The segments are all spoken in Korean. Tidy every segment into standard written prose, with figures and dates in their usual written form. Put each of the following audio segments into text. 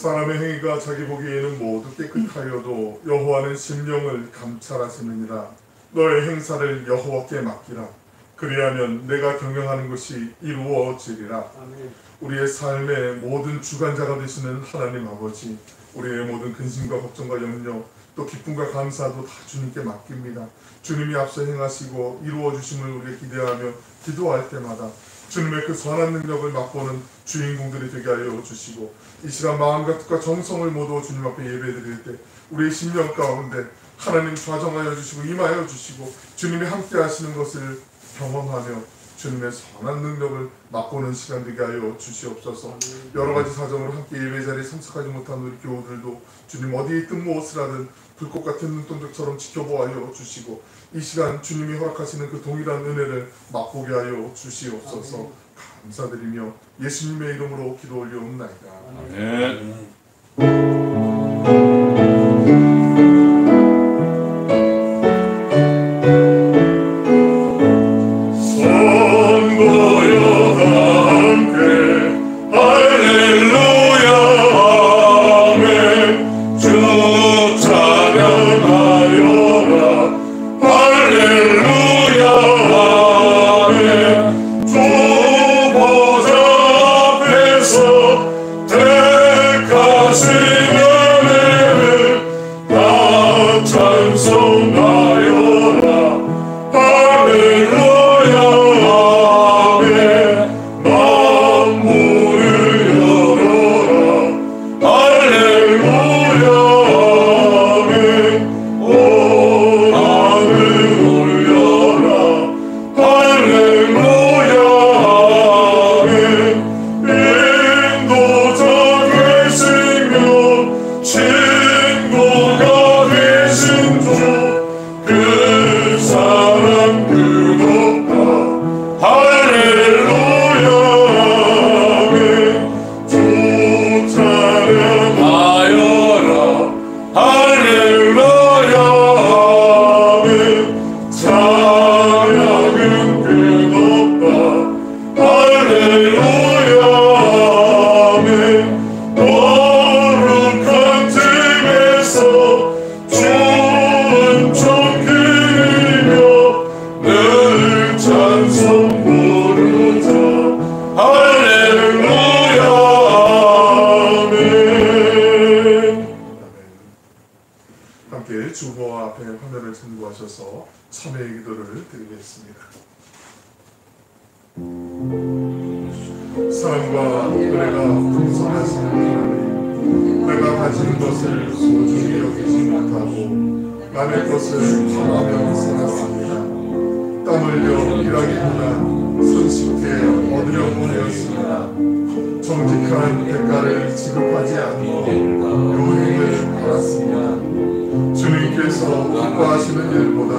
사람의 행위가 자기 보기에는 모두 깨끗하여도 여호와는 심령을 감찰하시느니라. 너의 행사를 여호와께 맡기라. 그리하면 내가 경영하는 것이 이루어지리라. 우리의 삶의 모든 주관자가 되시는 하나님 아버지, 우리의 모든 근심과 걱정과 염려, 또 기쁨과 감사도 다 주님께 맡깁니다. 주님이 앞서 행하시고 이루어 주심을 우리가 기대하며 기도할 때마다 주님의 그 선한 능력을 맛보는 주인공들이 되게 하여 주시고, 이 시간 마음과 뜻과 정성을 모두 주님 앞에 예배드릴 때 우리의 심령 가운데 하나님 좌정하여 주시고 임하여 주시고 주님이 함께 하시는 것을 경험하며 주님의 선한 능력을 맛보는 시간 되게 하여 주시옵소서. 여러 가지 사정으로 함께 예배 자리에 참석하지 못한 우리 교우들도 주님 어디에 있든 무엇을 하든 불꽃 같은 눈동자처럼 지켜보아여 주시고, 이 시간 주님이 허락하시는 그 동일한 은혜를 맛보게 하여 주시옵소서. 감사드리며 예수님의 이름으로 기도 올려옵나이다. 아멘. 주보와 앞에 화면을 참고하셔서 참회의 기도를 드리겠습니다. 사랑과 은혜가 풍성하신 하나님, 내가 가진 것을 소중히 여기지 못하고 남의 것을 탐하며 살았습니다. 땀 흘려 일하기보다 손쉽게 얻으려고 하였습니다. 정직한 대가를 지급하지 않고 요행을 받았습니다. 주님께서 기뻐하시는 일보다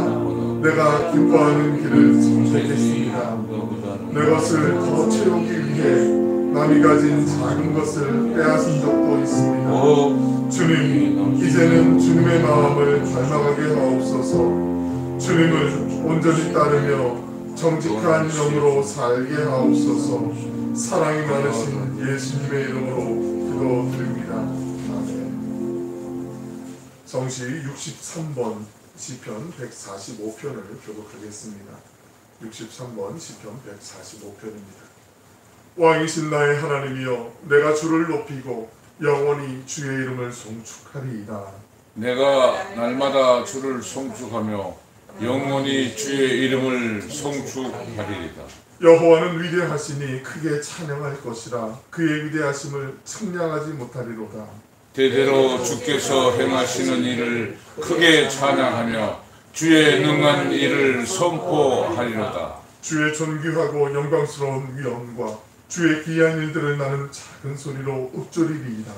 내가 기뻐하는 길을 선택했습니다. 내 것을 더 채우기 위해 남이 가진 작은 것을 빼앗은 적도 있습니다. 주님, 이제는 주님의 마음을 닮아가게 하옵소서. 주님을 온전히 따르며 정직한 영으로 살게 하옵소서. 사랑이 많으신 예수님의 이름으로 기도드립니다. 성시 63번 시편 145편을 교독하겠습니다. 63번 시편 145편입니다. 왕이신 나의 하나님이여, 내가 주를 높이고 영원히 주의 이름을 송축하리이다. 내가 날마다 주를 송축하며 영원히 주의 이름을 송축하리이다. 여호와는 위대하시니 크게 찬양할 것이라. 그의 위대하심을 측량하지 못하리로다. 대대로 주께서 행하시는 일을 크게 찬양하며 주의 능한 일을 선포하리로다. 주의 존귀하고 영광스러운 위엄과 주의 귀한 일들을 나는 작은 소리로 읊조리리이다.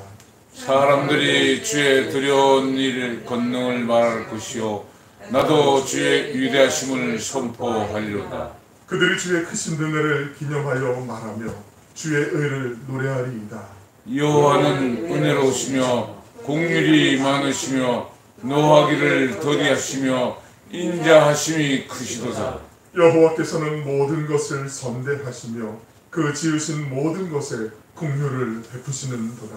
사람들이 주의 두려운 일 권능을 말할 것이요 나도 주의 위대하심을 선포하리로다. 그들이 주의 크신 은혜를 기념하여 말하며 주의 의를 노래하리이다. 여호와는 은혜로우시며 공률이 많으시며 노하기를 더디하시며 인자하심이 크시도다. 여호와께서는 모든 것을 선대하시며 그 지으신 모든 것에 공률을 베푸시는도다.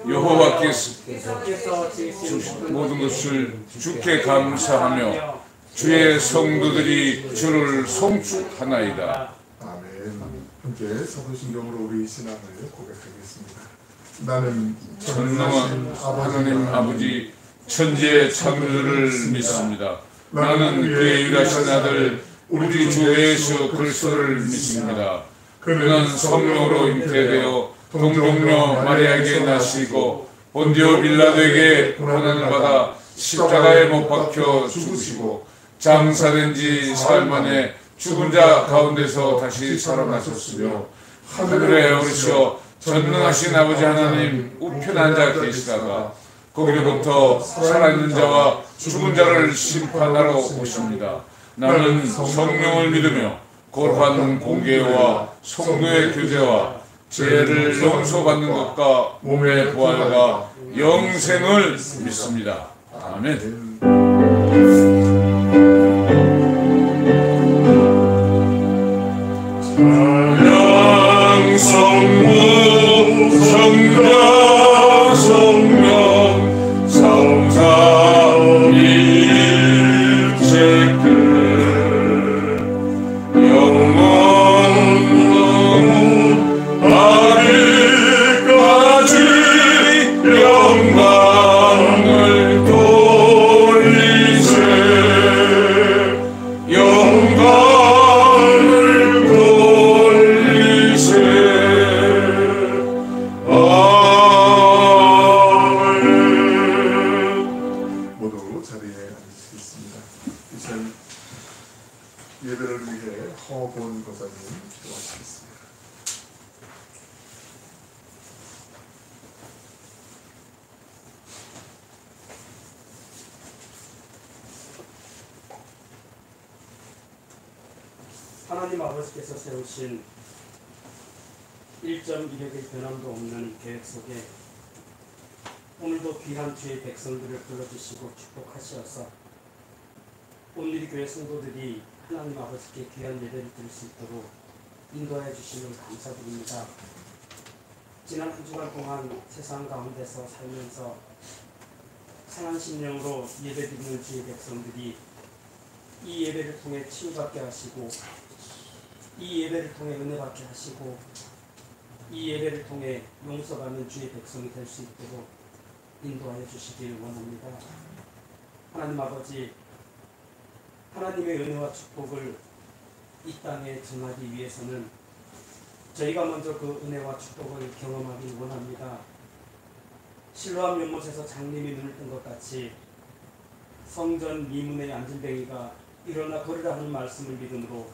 여호와께서 모든 것을 주께 감사하며 주의 성도들이 주를 송축하나이다. 아멘. 함께 사도신경으로 우리 신앙을 고백하겠습니다. 나는 전능한 하나님 아버지 천지의 창조주를 믿습니다. 나는 그의 유일하신 아들 우리 주 예수 그리스도를 믿습니다. 그는 성령으로 잉태되어 동정녀 마리아에게 나시고 본디오 빌라도에게 고난을 받아 십자가에 못 박혀 죽으시고 장사된 지 사흘 만에 죽은 자 가운데서 다시 살아나셨으며 하늘에 오르셔 전능하신 아버지 하나님 우편에 앉아 계시다가 거기로부터 살아있는 자와 죽은 자를 심판하러 오십니다. 나는 성령을 믿으며 거룩한 공개와 성도의 교제와 죄를 용서받는 것과 몸의 부활과 영생을 믿습니다. 아멘. 찬양 성부 성자 성령 삼삼일체 아직까지 영광을 돌리세 영광을 돌리세 아멘. 모두 자리에 앉으시겠습니다. 이제 예배를 위해 허본 거사님 기도하시겠습니다. 하나님 아버지께서 세우신 1.1획의 변함도 없는 계획 속에 오늘도 귀한 주의 백성들을 불러주시고 축복하시어서 온누리 교회 성도들이 하나님 아버지께 귀한 예배를 드릴 수 있도록 인도해 주시면 감사드립니다. 지난 한 주간 동안 세상 가운데서 살면서 상한 심령으로 예배드리는 주의 백성들이 이 예배를 통해 치유받게 하시고 이 예배를 통해 은혜받게 하시고 이 예배를 통해 용서받는 주의 백성이 될 수 있도록 인도하여 주시길 원합니다. 하나님 아버지, 하나님의 은혜와 축복을 이 땅에 전하기 위해서는 저희가 먼저 그 은혜와 축복을 경험하길 원합니다. 실로암 연못에서 장님이 눈을 뜬 것 같이 성전 미문의 안진뱅이가 일어나 걸으라 하는 말씀을 믿음으로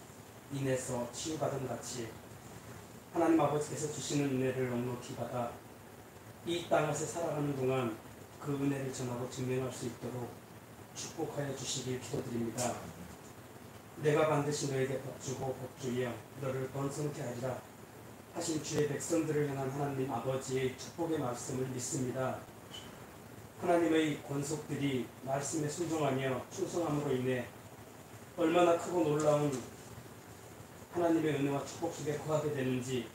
인해서 치유받은 같이 하나님 아버지께서 주시는 은혜를 넉넉히 받아 이 땅에서 살아가는 동안 그 은혜를 전하고 증명할 수 있도록 축복하여 주시길 기도드립니다. 내가 반드시 너에게 복주고 복주여 너를 번성케 하리라 하신 주의 백성들을 향한 하나님 아버지의 축복의 말씀을 믿습니다. 하나님의 권속들이 말씀에 순종하며 충성함으로 인해 얼마나 크고 놀라운 하나님의 은혜와 축복 속에 거하게 되는지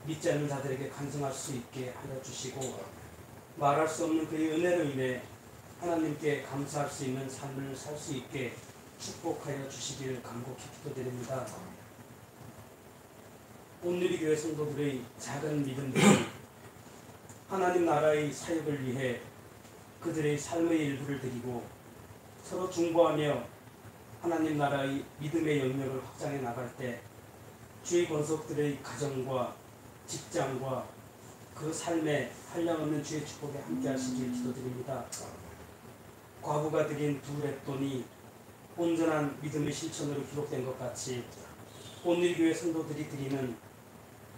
믿지 않는 자들에게 간증할 수 있게 하여 주시고 말할 수 없는 그의 은혜로 인해 하나님께 감사할 수 있는 삶을 살 수 있게 축복하여 주시길 간곡히 기도드립니다. 온누리 교회 성도들의 작은 믿음들이 하나님 나라의 사역을 위해 그들의 삶의 일부를 드리고 서로 중보하며 하나님 나라의 믿음의 영역을 확장해 나갈 때 주의 권속들의 가정과 직장과 그 삶에 한량없는 주의 축복에 함께 하시길 기도드립니다. 과부가 드린 두 랩돈이 온전한 믿음의 실천으로 기록된 것 같이 온누리 교회 성도들이 드리는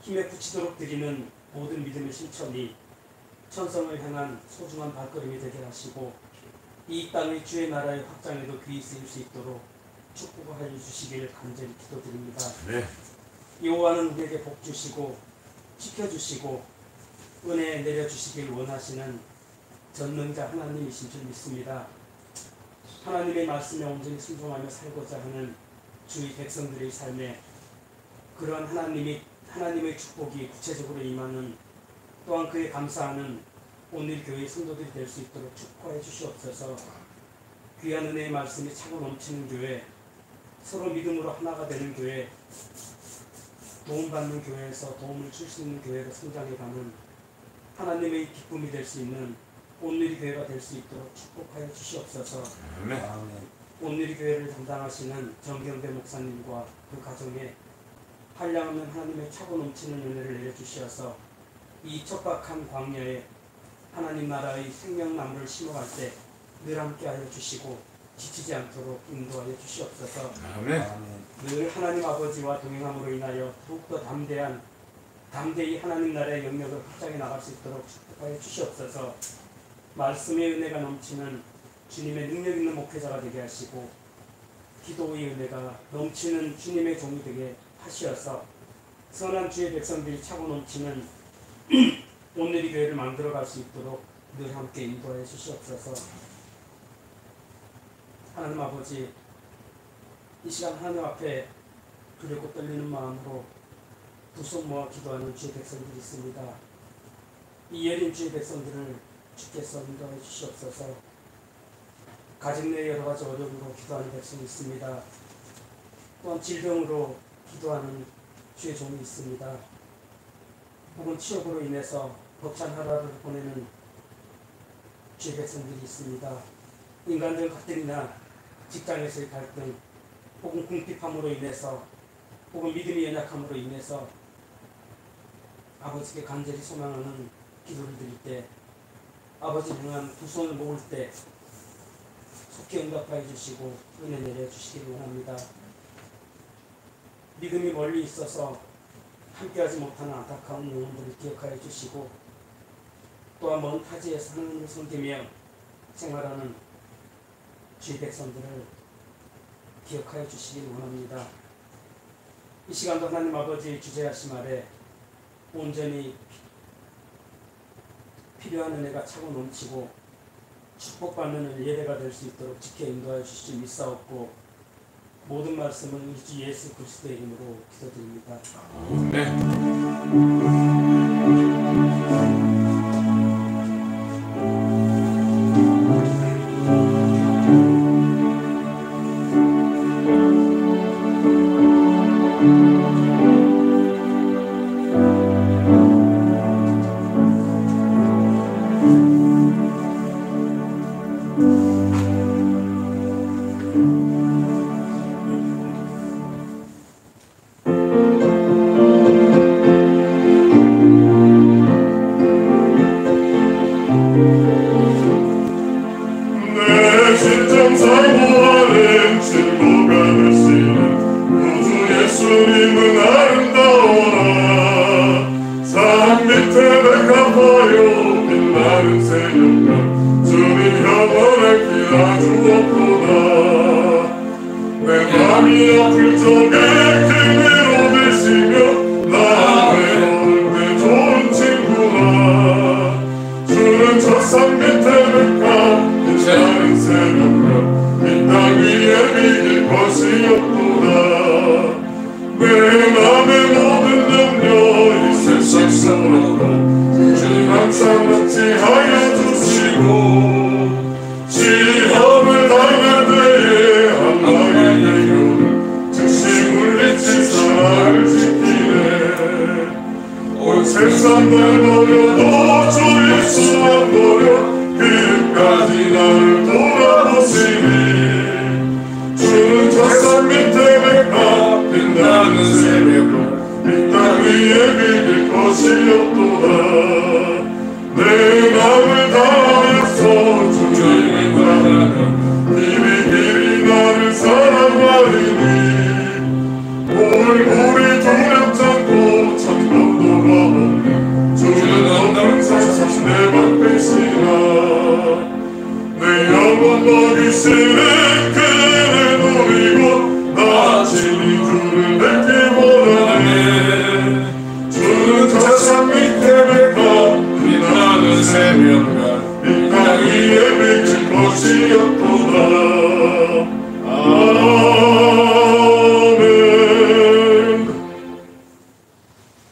힘에 부치도록 드리는 모든 믿음의 실천이 천성을 향한 소중한 발걸음이 되게 하시고 이 땅의 주의 나라의 확장에도 귀히 쓰일 수 있도록 축복하여 주시길 간절히 기도드립니다. 네. 여호와는 우리에게 복 주시고 지켜주시고 은혜 내려주시길 원하시는 전능자 하나님이신 줄 믿습니다. 하나님의 말씀에 온전히 순종하며 살고자 하는 주의 백성들의 삶에 그러한 하나님의 축복이 구체적으로 임하는 또한 그에 감사하는 오늘 교회의 성도들이 될 수 있도록 축복해 주시옵소서. 귀한 은혜의 말씀이 차고 넘치는 교회, 서로 믿음으로 하나가 되는 교회, 도움받는 교회에서 도움을 줄 수 있는 교회로 성장해가는 하나님의 기쁨이 될 수 있는 온누리 교회가 될 수 있도록 축복하여 주시옵소서. 아멘. 온누리 교회를 담당하시는 정경배 목사님과 그 가정에 한량없는 하나님의 차고 넘치는 은혜를 내려주시어서 이 척박한 광야에 하나님 나라의 생명나무를 심어갈 때 늘 함께하여 주시고 지치지 않도록 인도하여 주시옵소서. 아멘. 늘 하나님 아버지와 동행함으로 인하여 더욱더 담대히 하나님 나라의 영역을 확장해 나갈 수 있도록 축복하여 주시옵소서. 말씀의 은혜가 넘치는 주님의 능력 있는 목회자가 되게 하시고 기도의 은혜가 넘치는 주님의 종이 되게 하시어서 선한 주의 백성들이 차고 넘치는 온누리 교회를 만들어갈 수 있도록 늘 함께 인도하여 주시옵소서. 하나님 아버지, 이 시간 하나님 앞에 두렵고 떨리는 마음으로 두 손 모아 기도하는 주의 백성들이 있습니다. 이 예린 주의 백성들을 주께서 인도하여 주시옵소서. 가정 내 여러 가지 어려움으로 기도하는 백성이 있습니다. 또한 질병으로 기도하는 주의 종이 있습니다. 혹은 취업으로 인해서 벅찬 하루를 보내는 주의 백성들이 있습니다. 인간들 갈등이나 직장에서의 갈등, 혹은 궁핍함으로 인해서, 혹은 믿음의 연약함으로 인해서 아버지께 간절히 소망하는 기도를 드릴 때, 아버지를 향한 두 손을 모을 때 속히 응답하여 주시고 은혜 내려주시기를 원합니다. 믿음이 멀리 있어서 함께하지 못하는 안타까운 영혼들을 기억하여 주시고, 또한 먼 타지에서 하나님을 섬기며 생활하는 주의 백성들을 기억하여 주시기를 원합니다. 이 시간도 하나님 아버지 주재하심 아래 온전히 필요한 은혜가 차고 넘치고 축복받는 예배가 될 수 있도록 지켜 인도하여 주시지 믿사옵고, 모든 말씀은 우리 주 예수 그리스도의 이름으로 기도드립니다.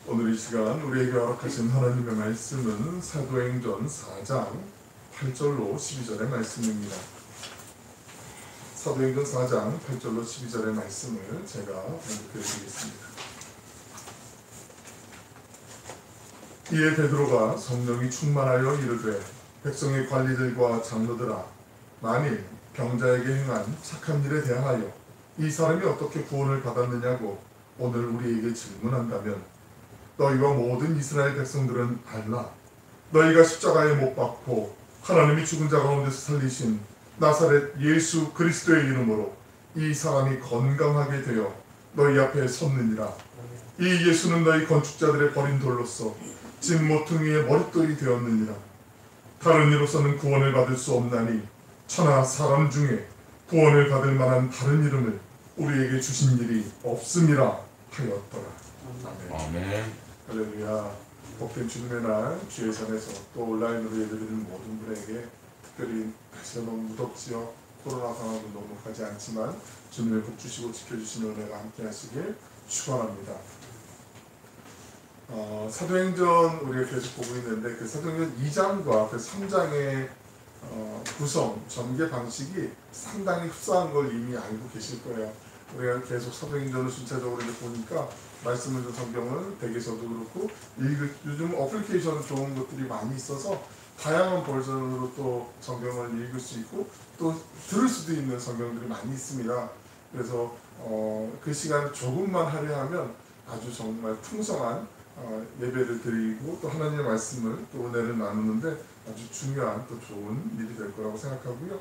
오늘 이 시간 우리에게 허락하신 하나님의 말씀은 사도행전 4장 8절로 12절의 말씀입니다. 사도행전 4장 8절로 12절의 말씀을 제가 번역해드리겠습니다. 이에 베드로가 성령이 충만하여 이르되 백성의 관리들과 장로들아, 만일 병자에게 행한 착한 일에 대하여 이 사람이 어떻게 구원을 받았느냐고 오늘 우리에게 질문한다면 너희와 모든 이스라엘 백성들은 알라. 너희가 십자가에 못 박고 하나님이 죽은 자 가운데서 살리신 나사렛 예수 그리스도의 이름으로 이 사람이 건강하게 되어 너희 앞에 섰느니라. 이 예수는 너희 건축자들의 버린 돌로서 진 모퉁이의 머릿돌이 되었느니라. 다른 이로서는 구원을 받을 수 없나니 천하 사람 중에 구원을 받을 만한 다른 이름을 우리에게 주신 일이 없음이라 하였더라. 아멘. 할렐루야. 복된 주님의 날 주의 전에서 또 온라인으로 예배드리는 모든 분에게 특별히 날씨가 너무 무덥지요. 코로나 상황도 녹록하지 않지만 주님의 복 주시고 지켜주시는 은혜가 함께 하시길 축원합니다. 사도행전 우리가 계속 보고 있는데 그 사도행전 2장과 그 3장의 구성, 전개 방식이 상당히 흡사한 걸 이미 알고 계실 거예요. 우리가 계속 사도행전을 순차적으로 보니까 말씀을 준 성경을 댁에서도 그렇고 요즘 어플리케이션 좋은 것들이 많이 있어서 다양한 버전으로 또 성경을 읽을 수 있고 또 들을 수도 있는 성경들이 많이 있습니다. 그래서 그 시간을 조금만 할애하면 아주 정말 풍성한 예배를 드리고 또 하나님의 말씀을 또 은혜를 나누는데 아주 중요한 또 좋은 일이 될 거라고 생각하고요.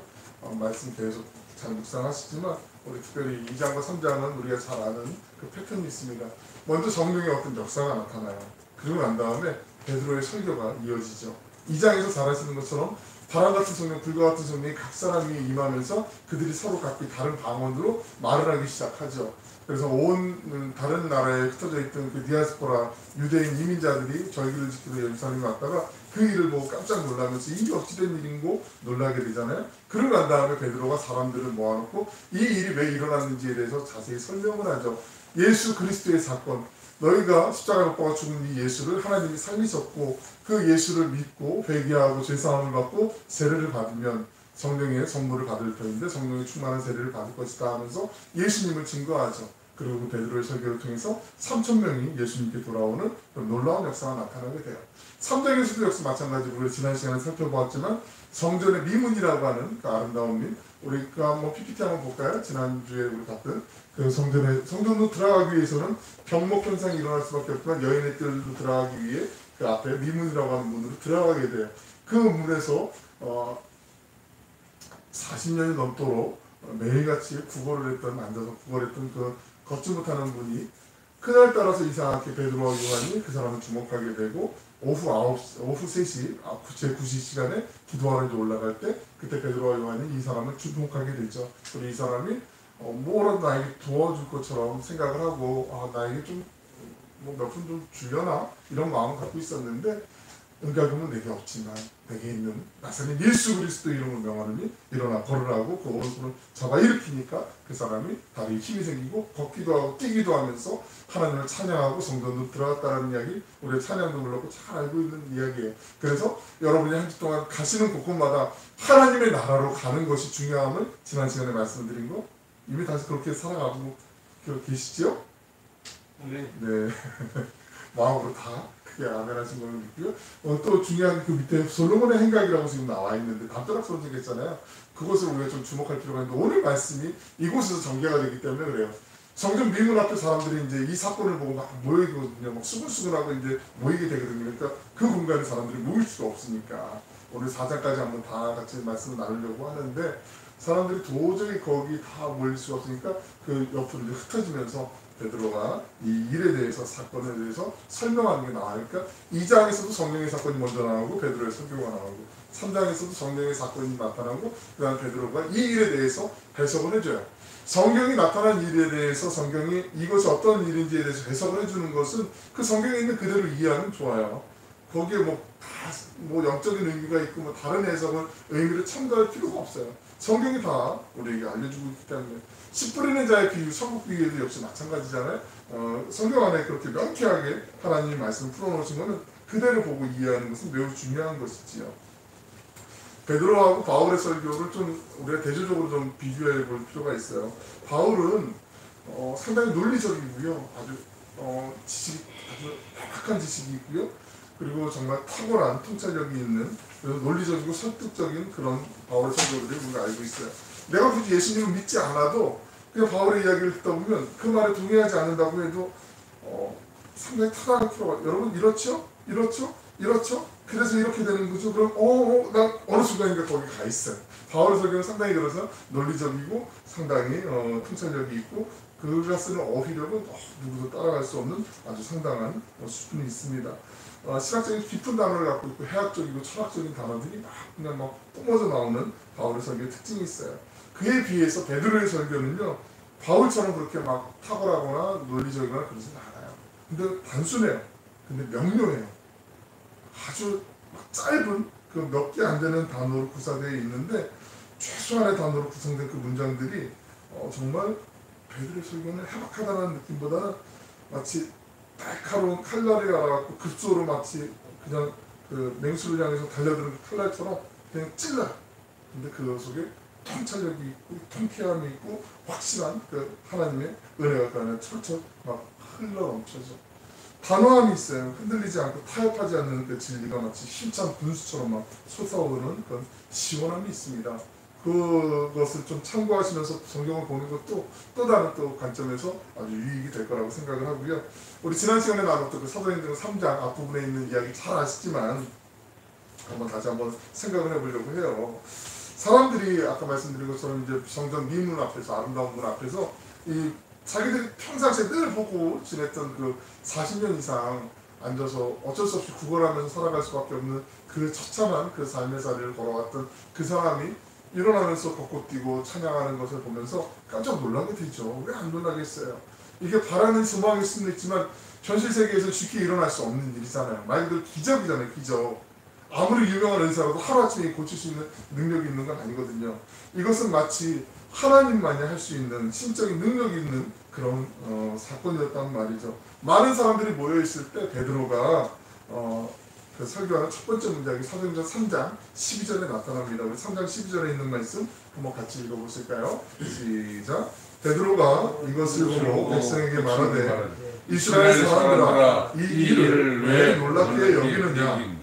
말씀 계속 잘 묵상하시지만 우리 특별히 2장과 3장은 우리가 잘 아는 그 패턴이 있습니다. 먼저 성령의 어떤 역사가 나타나요. 그리고 난 다음에 베드로의 설교가 이어지죠. 2장에서 잘 아시는 것처럼 바람 같은 성령, 불과 같은 성령이 각 사람 위에 임하면서 그들이 서로 각기 다른 방언으로 말을 하기 시작하죠. 그래서 온 다른 나라에 흩어져 있던 그 디아스포라 유대인 이민자들이 절기를 지키러 예루살렘에 왔다가 그 일을 보고 깜짝 놀라면서 이게 어찌된 일인고 놀라게 되잖아요. 그러고 난 다음에 베드로가 사람들을 모아놓고 이 일이 왜 일어났는지에 대해서 자세히 설명을 하죠. 예수 그리스도의 사건, 너희가 십자가에 못 박아 죽은 이 예수를 하나님이 살리셨고 그 예수를 믿고 회개하고 죄사함을 받고 세례를 받으면 성령의 선물을 받을 터인데 성령의 충만한 세례를 받을 것이다 하면서 예수님을 증거하죠. 그리고 베드로의 설교를 통해서 3,000명이 예수님께 돌아오는 놀라운 역사가 나타나게 돼요. 3장에서도 역시 마찬가지로 우리 지난 시간에 살펴보았지만 성전의 미문이라고 하는 그 아름다운 민, 우리가 한번 PPT 한번 볼까요? 지난주에 우리 봤던 그 성전으로 들어가기 위해서는 병목 현상이 일어날 수밖에 없지만 여인의 뜰로 들어가기 위해 그 앞에 미문이라고 하는 문으로 들어가게 돼요. 그 문에서 40년이 넘도록 매일같이 앉아서 구걸했던 그 걷지 못하는 분이 그날따라서 이상하게 베드로와 요한이 그 사람을 주목하게 되고 오후 3시 제9시 시간에 기도하러 올라갈 때 그때 베드로와 요한이 이 사람을 주목하게 되죠. 그리고 이 사람이 뭐라도 나에게 도와줄 것처럼 생각을 하고 나에게 좀 몇 푼 좀 주려나 이런 마음을 갖고 있었는데 은가금은 내게 없지만 내게 있는 나사렛 예수 그리스도 이름을 명하느니 일어나 걸으라고 그 오른손을 잡아 일으키니까 그 사람이 다리에 힘이 생기고 걷기도 하고 뛰기도 하면서 하나님을 찬양하고 성전으로 들어갔다는 이야기 우리 찬양도 불렀고 잘 알고 있는 이야기예요. 그래서 여러분이 한 주 동안 가시는 곳곳마다 하나님의 나라로 가는 것이 중요함을 지난 시간에 말씀드린 거 이미 다시 그렇게 살아가고 계시죠? 네. 마음으로 다 크게 아멘 하신 걸 믿고요. 또 중요한 그 밑에 솔로몬의 행각이라고 지금 나와 있는데 담벼락처럼 생겼잖아요. 그것을 우리가 좀 주목할 필요가 있는데 오늘 말씀이 이곳에서 전개가 되기 때문에 그래요. 성전 미문 앞에 사람들이 이제 이 사건을 보고 막 모이거든요. 막 수근수근하고 이제 모이게 되거든요. 그러니까 그 공간에 사람들이 모일 수가 없으니까 오늘 4장까지 한번 다 같이 말씀을 나누려고 하는데 사람들이 도저히 거기 다 모일 수가 없으니까 그 옆으로 이제 흩어지면서 베드로가 이 일에 대해서 사건에 대해서 설명하는 게 나와니까 2장에서도 성령의 사건이 먼저 나오고 베드로의 설교가 나오고 3장에서도 성령의 사건이 나타나고 그 다음에 베드로가 이 일에 대해서 해석을 해줘요. 성경이 나타난 일에 대해서 성경이 이것이 어떤 일인지에 대해서 해석을 해주는 것은 그 성경에 있는 그대로 이해하면 좋아요. 거기에 뭐 영적인 의미가 있고 뭐 다른 해석을 의미를 첨가할 필요가 없어요. 성경이 다 우리에게 알려주고 있기 때문에 씨 뿌리는 자의 비유, 천국 비유에도 역시 마찬가지잖아요. 성경 안에 그렇게 명쾌하게 하나님의 말씀을 풀어놓으신 것은 그대로 보고 이해하는 것은 매우 중요한 것이지요. 베드로하고 바울의 설교를 좀 우리가 대조적으로 좀 비교해 볼 필요가 있어요. 바울은 상당히 논리적이고요. 아주 지식이 아주 약한 지식이 있고요. 그리고 정말 탁월한 통찰력이 있는 논리적이고 설득적인 그런 바울의 설교들을 우리가 알고 있어요. 내가 굳이 예수님을 믿지 않아도 그냥 바울의 이야기를 듣다 보면 그 말에 동의하지 않는다고 해도 상당히 타당할 필요가. 여러분 이렇죠? 이렇죠? 이렇죠? 그래서 이렇게 되는 거죠. 그럼 나 어느 순간인가 거기 가 있어요. 바울의 설교는 상당히 그래서 논리적이고 상당히 통찰력이 있고 그가 쓰는 어휘력은 누구도 따라갈 수 없는 아주 상당한 수준이 있습니다. 시각적인 깊은 단어를 갖고 있고 해학적이고 철학적인 단어들이 그냥 막 뿜어져 나오는 바울의 설교의 특징이 있어요. 그에 비해서 베드로의 설교는요, 바울처럼 그렇게 막 탁월하거나 논리적이거나 그러진 않아요. 근데 단순해요. 근데 명료해요. 아주 짧은 그 몇 개 안 되는 단어로 구사되어 있는데 최소한의 단어로 구성된 그 문장들이 정말 베드로의 설교는 해박하다는 느낌보다는 마치 날카로운 칼날이 알아갖고 급소로 마치 그냥 그 맹수를 향해서 달려드는 그 칼날처럼 그냥 찔러요. 근데 그 속에 통찰력이 있고 통쾌함이 있고 확실한 그 하나님의 은혜가 그 안에 철철 막 흘러 넘쳐져. 단호함이 있어요. 흔들리지 않고 타협하지 않는 그 진리가 마치 힘찬 분수처럼 막 솟아오르는 그런 시원함이 있습니다. 그것을 좀 참고하시면서 성경을 보는 것도 또 다른 또 관점에서 아주 유익이 될 거라고 생각을 하고요. 우리 지난 시간에 나눴던 그 사도행전 3장 앞부분에 있는 이야기 잘 아시지만 다시 한번 생각을 해보려고 해요. 사람들이 아까 말씀드린 것처럼 이제 성전 미문 앞에서 아름다운 문 앞에서 이 자기들이 평상시에 늘 보고 지냈던 그 40년 이상 앉아서 어쩔 수 없이 구걸하면서 살아갈 수밖에 없는 그 처참한 그 삶의 자리를 걸어왔던 그 사람이 일어나면서 걷고 뛰고 찬양하는 것을 보면서 깜짝 놀라게 되죠. 왜 안 놀라겠어요? 이게 바라는 소망일 수는 있지만 현실 세계에서 쉽게 일어날 수 없는 일이잖아요. 말 그대로 기적이잖아요. 기적. 아무리 유명한 의사라도 하루아침에 고칠 수 있는 능력이 있는 건 아니거든요. 이것은 마치 하나님만이 할 수 있는 신적인 능력이 있는 그런 사건이었단 말이죠. 많은 사람들이 모여있을 때 베드로가 그 설교하는 첫 번째 문장이 사도행전 3장 12절에 나타납니다. 우리 3장 12절에 있는 말씀 한번 같이 읽어보실까요? 시작. 베드로가 이것을 보고 백성에게 말하되 이스라엘 사람들아 이 일을 왜 놀랍게 여기느냐.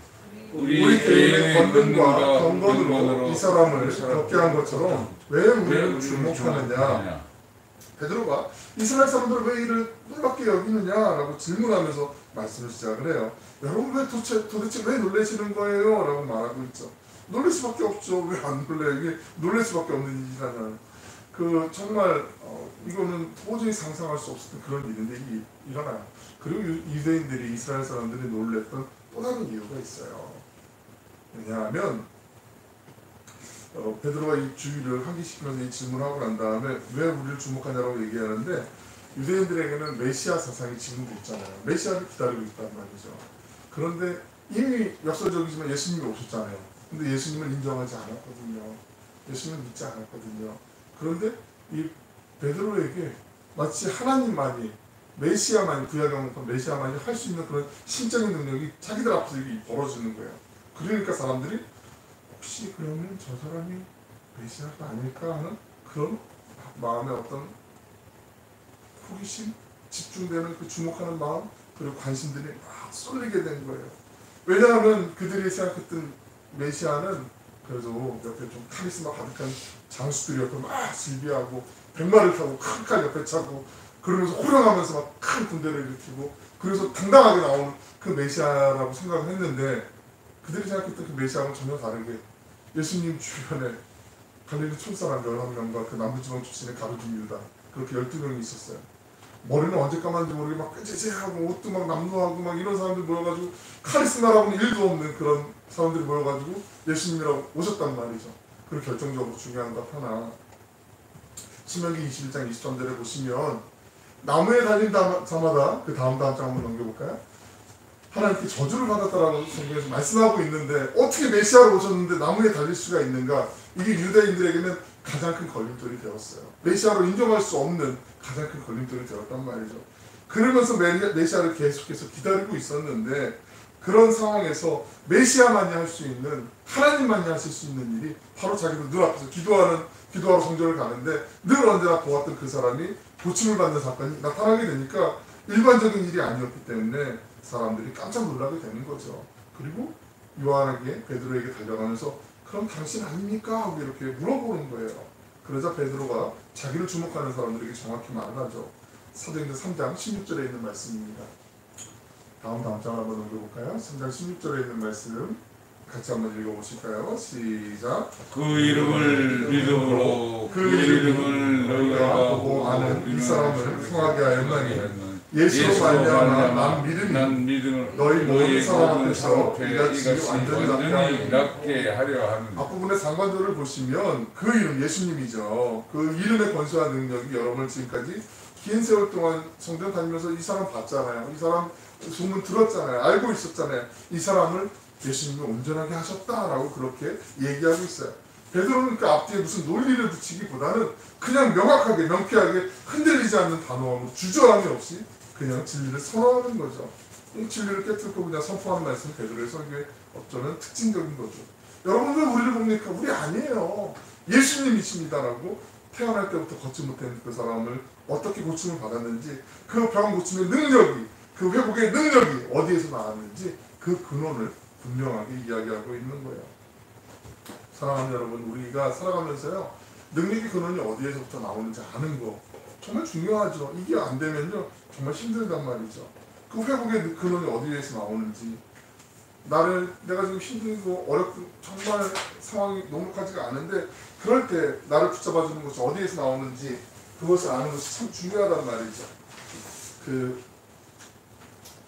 우리 개인의 권능과 경건으로 이 사람을 겪게 한 것처럼 왜 우리를 주목하느냐. 베드로가 이스라엘 사람들을 왜 이를 놀랍게 여기느냐라고 질문하면서 말씀을 시작을 해요. 여러분 왜 도대체 왜 놀라시는 거예요? 라고 말하고 있죠. 놀랄 수밖에 없죠. 왜 안 놀래요? 이게 놀랄 수밖에 없는 일이잖아요. 정말 이거는 도저히 상상할 수 없었던 그런 일인데 일어나요. 그리고 유대인들이 이스라엘 사람들이 놀랬던 또 다른 이유가 있어요. 왜냐하면 베드로가 이 주의를 환기시키면서 이 질문을 하고 난 다음에 왜 우리를 주목하냐라고 얘기하는데 유대인들에게는 메시아 사상이 지금도 있잖아요. 메시아를 기다리고 있단 말이죠. 그런데 이미 역설적이지만 예수님이 오셨잖아요. 근데 예수님을 인정하지 않았거든요. 예수님을 믿지 않았거든요. 그런데 이 베드로에게 마치 하나님만이 메시아만이 구약의 메시아만이 할 수 있는 그런 신적인 능력이 자기들 앞에서 벌어지는 거예요. 그러니까 사람들이 혹시 그러면 저 사람이 메시아가 아닐까 하는 그런 마음의 어떤 호기심, 집중되는 그 주목하는 마음, 그리고 관심들이 막 쏠리게 된 거예요. 왜냐하면 그들이 생각했던 메시아는 그래도 옆에 좀 카리스마 가득한 장수들이었고 막 질비하고 백마를 타고 큰 칼 옆에 차고 그러면서 호령하면서 막 큰 군대를 일으키고 그래서 당당하게 나오는 그 메시아라고 생각을 했는데 그들이 생각했던 그 메시아는 전혀 다르게 예수님 주변에 갈릴리 촌사람 11명과 그 남부지방 출신의 가룟 유다 그렇게 12명이 있었어요. 머리는 언제 감았는지 모르게 막 끄지지하고 옷도 막 남루하고 막 이런 사람들 모여가지고 카리스마라고는 1도 없는 그런 사람들이 모여가지고 예수님이라고 오셨단 말이죠. 그리고 결정적으로 중요한 것 하나 신명기 21장 23절에 보시면 나무에 달린 자마다 그 다음 장 한번 넘겨볼까요? 하나님께 저주를 받았다라고 성경에서 말씀하고 있는데 어떻게 메시아로 오셨는데 나무에 달릴 수가 있는가? 이게 유대인들에게는 가장 큰 걸림돌이 되었어요. 메시아로 인정할 수 없는 가장 큰 걸림돌이 되었단 말이죠. 그러면서 메시아를 계속해서 기다리고 있었는데 그런 상황에서 메시아만이 할 수 있는, 하나님만이 하실 수 있는 일이 바로 자기도 눈앞에서 기도하러 성전을 가는데 늘 언제나 보았던 그 사람이 고침을 받는 사건이 나타나게 되니까 일반적인 일이 아니었기 때문에 사람들이 깜짝 놀라게 되는 거죠. 그리고 요한에게, 베드로에게 달려가면서 그럼 당신 아닙니까? 하고 이렇게 물어보는 거예요. 그러자 베드로가 자기를 주목하는 사람들에게 정확히 말을 하죠. 사도행전 3장 16절에 있는 말씀입니다. 다음 장 한번 넘겨볼까요? 3장 16절에 있는 말씀 같이 한번 읽어보실까요? 시작. 그 이름을 믿음으로 그 이름을 너희가 보고 아는 이 사람을 통하게 하였나니 예수로 말미암아 난 믿음을 너희 모든 사람 앞에서 이같이 완전히 낫게 하려 하는. 앞부분의 상관절을 보시면 그 이름, 예수님이죠. 그 이름의 권세와 능력이 여러분을 지금까지 긴 세월 동안 성전 다니면서 이 사람 봤잖아요. 이 사람 소문 들었잖아요. 알고 있었잖아요. 이 사람을 예수님이 온전하게 하셨다라고 그렇게 얘기하고 있어요. 베드로는 그 앞뒤에 무슨 논리를 붙이기보다는 그냥 명확하게, 명쾌하게 흔들리지 않는 단호함으로 주저함이 없이 그냥 진리를 선언하는 거죠. 이 진리를 깨뜨리고 그냥 선포하는 말씀이 베드로의 설교의 어쩌면 특징적인 거죠. 여러분 왜 우리를 봅니까? 우리 아니에요. 예수님이십니다라고 태어날 때부터 걷지 못한 그 사람을 어떻게 고침을 받았는지, 그 병 고침의 능력이, 그 회복의 능력이 어디에서 나왔는지 그 근원을 분명하게 이야기하고 있는 거예요. 사랑하는 여러분, 우리가 살아가면서요, 능력의 근원이 어디에서부터 나오는지 아는 거 정말 중요하죠. 이게 안 되면요 정말 힘들단 말이죠. 그 회복의 근원이 어디에서 나오는지, 내가 지금 힘들고 어렵고 정말 상황이 녹록하지가 않은데 그럴 때 나를 붙잡아주는 것이 어디에서 나오는지 그것을 아는 것이 참 중요하단 말이죠.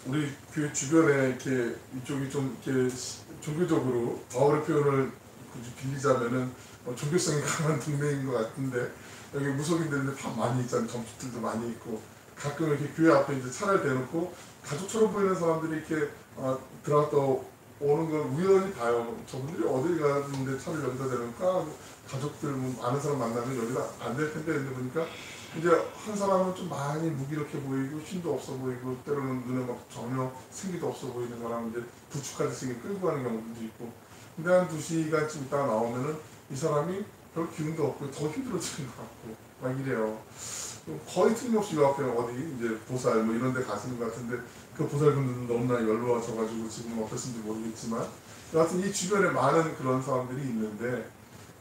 우리 교회 주변에 이렇게 이쪽이 좀 이렇게 종교적으로 바울의 표현을 굳이 빌리자면은 종교성이 강한 동네인 것 같은데 여기 무속인들인데 다 많이 있잖아요. 점집들도 많이 있고 가끔 이렇게 교회 앞에 이제 차를 대놓고 가족처럼 보이는 사람들이 이렇게 들어갔다 오는 걸 우연히 봐요. 저분들이 어디 가는데 차를 여기다 대놓을까? 가족들 아는 사람 만나면 여기다 안 될 텐데 근데 보니까 이제 한 사람은 좀 많이 무기력해 보이고 힘도 없어 보이고 때로는 눈에 막 전혀 생기도 없어 보이는 사람은 이제 부축까지 생겨 끌고 가는 경우도 있고 근데 한 2시간쯤 있다가 나오면은 이 사람이 별 기운도 없고 더 힘들어지는 것 같고 막 이래요. 거의 틀림없이 요 앞에 어디 이제 보살 뭐 이런 데 가시는 것 같은데 그 보살분들은 너무나 연로하셔가지고 지금 어떠신지 모르겠지만 여하튼 이 주변에 많은 그런 사람들이 있는데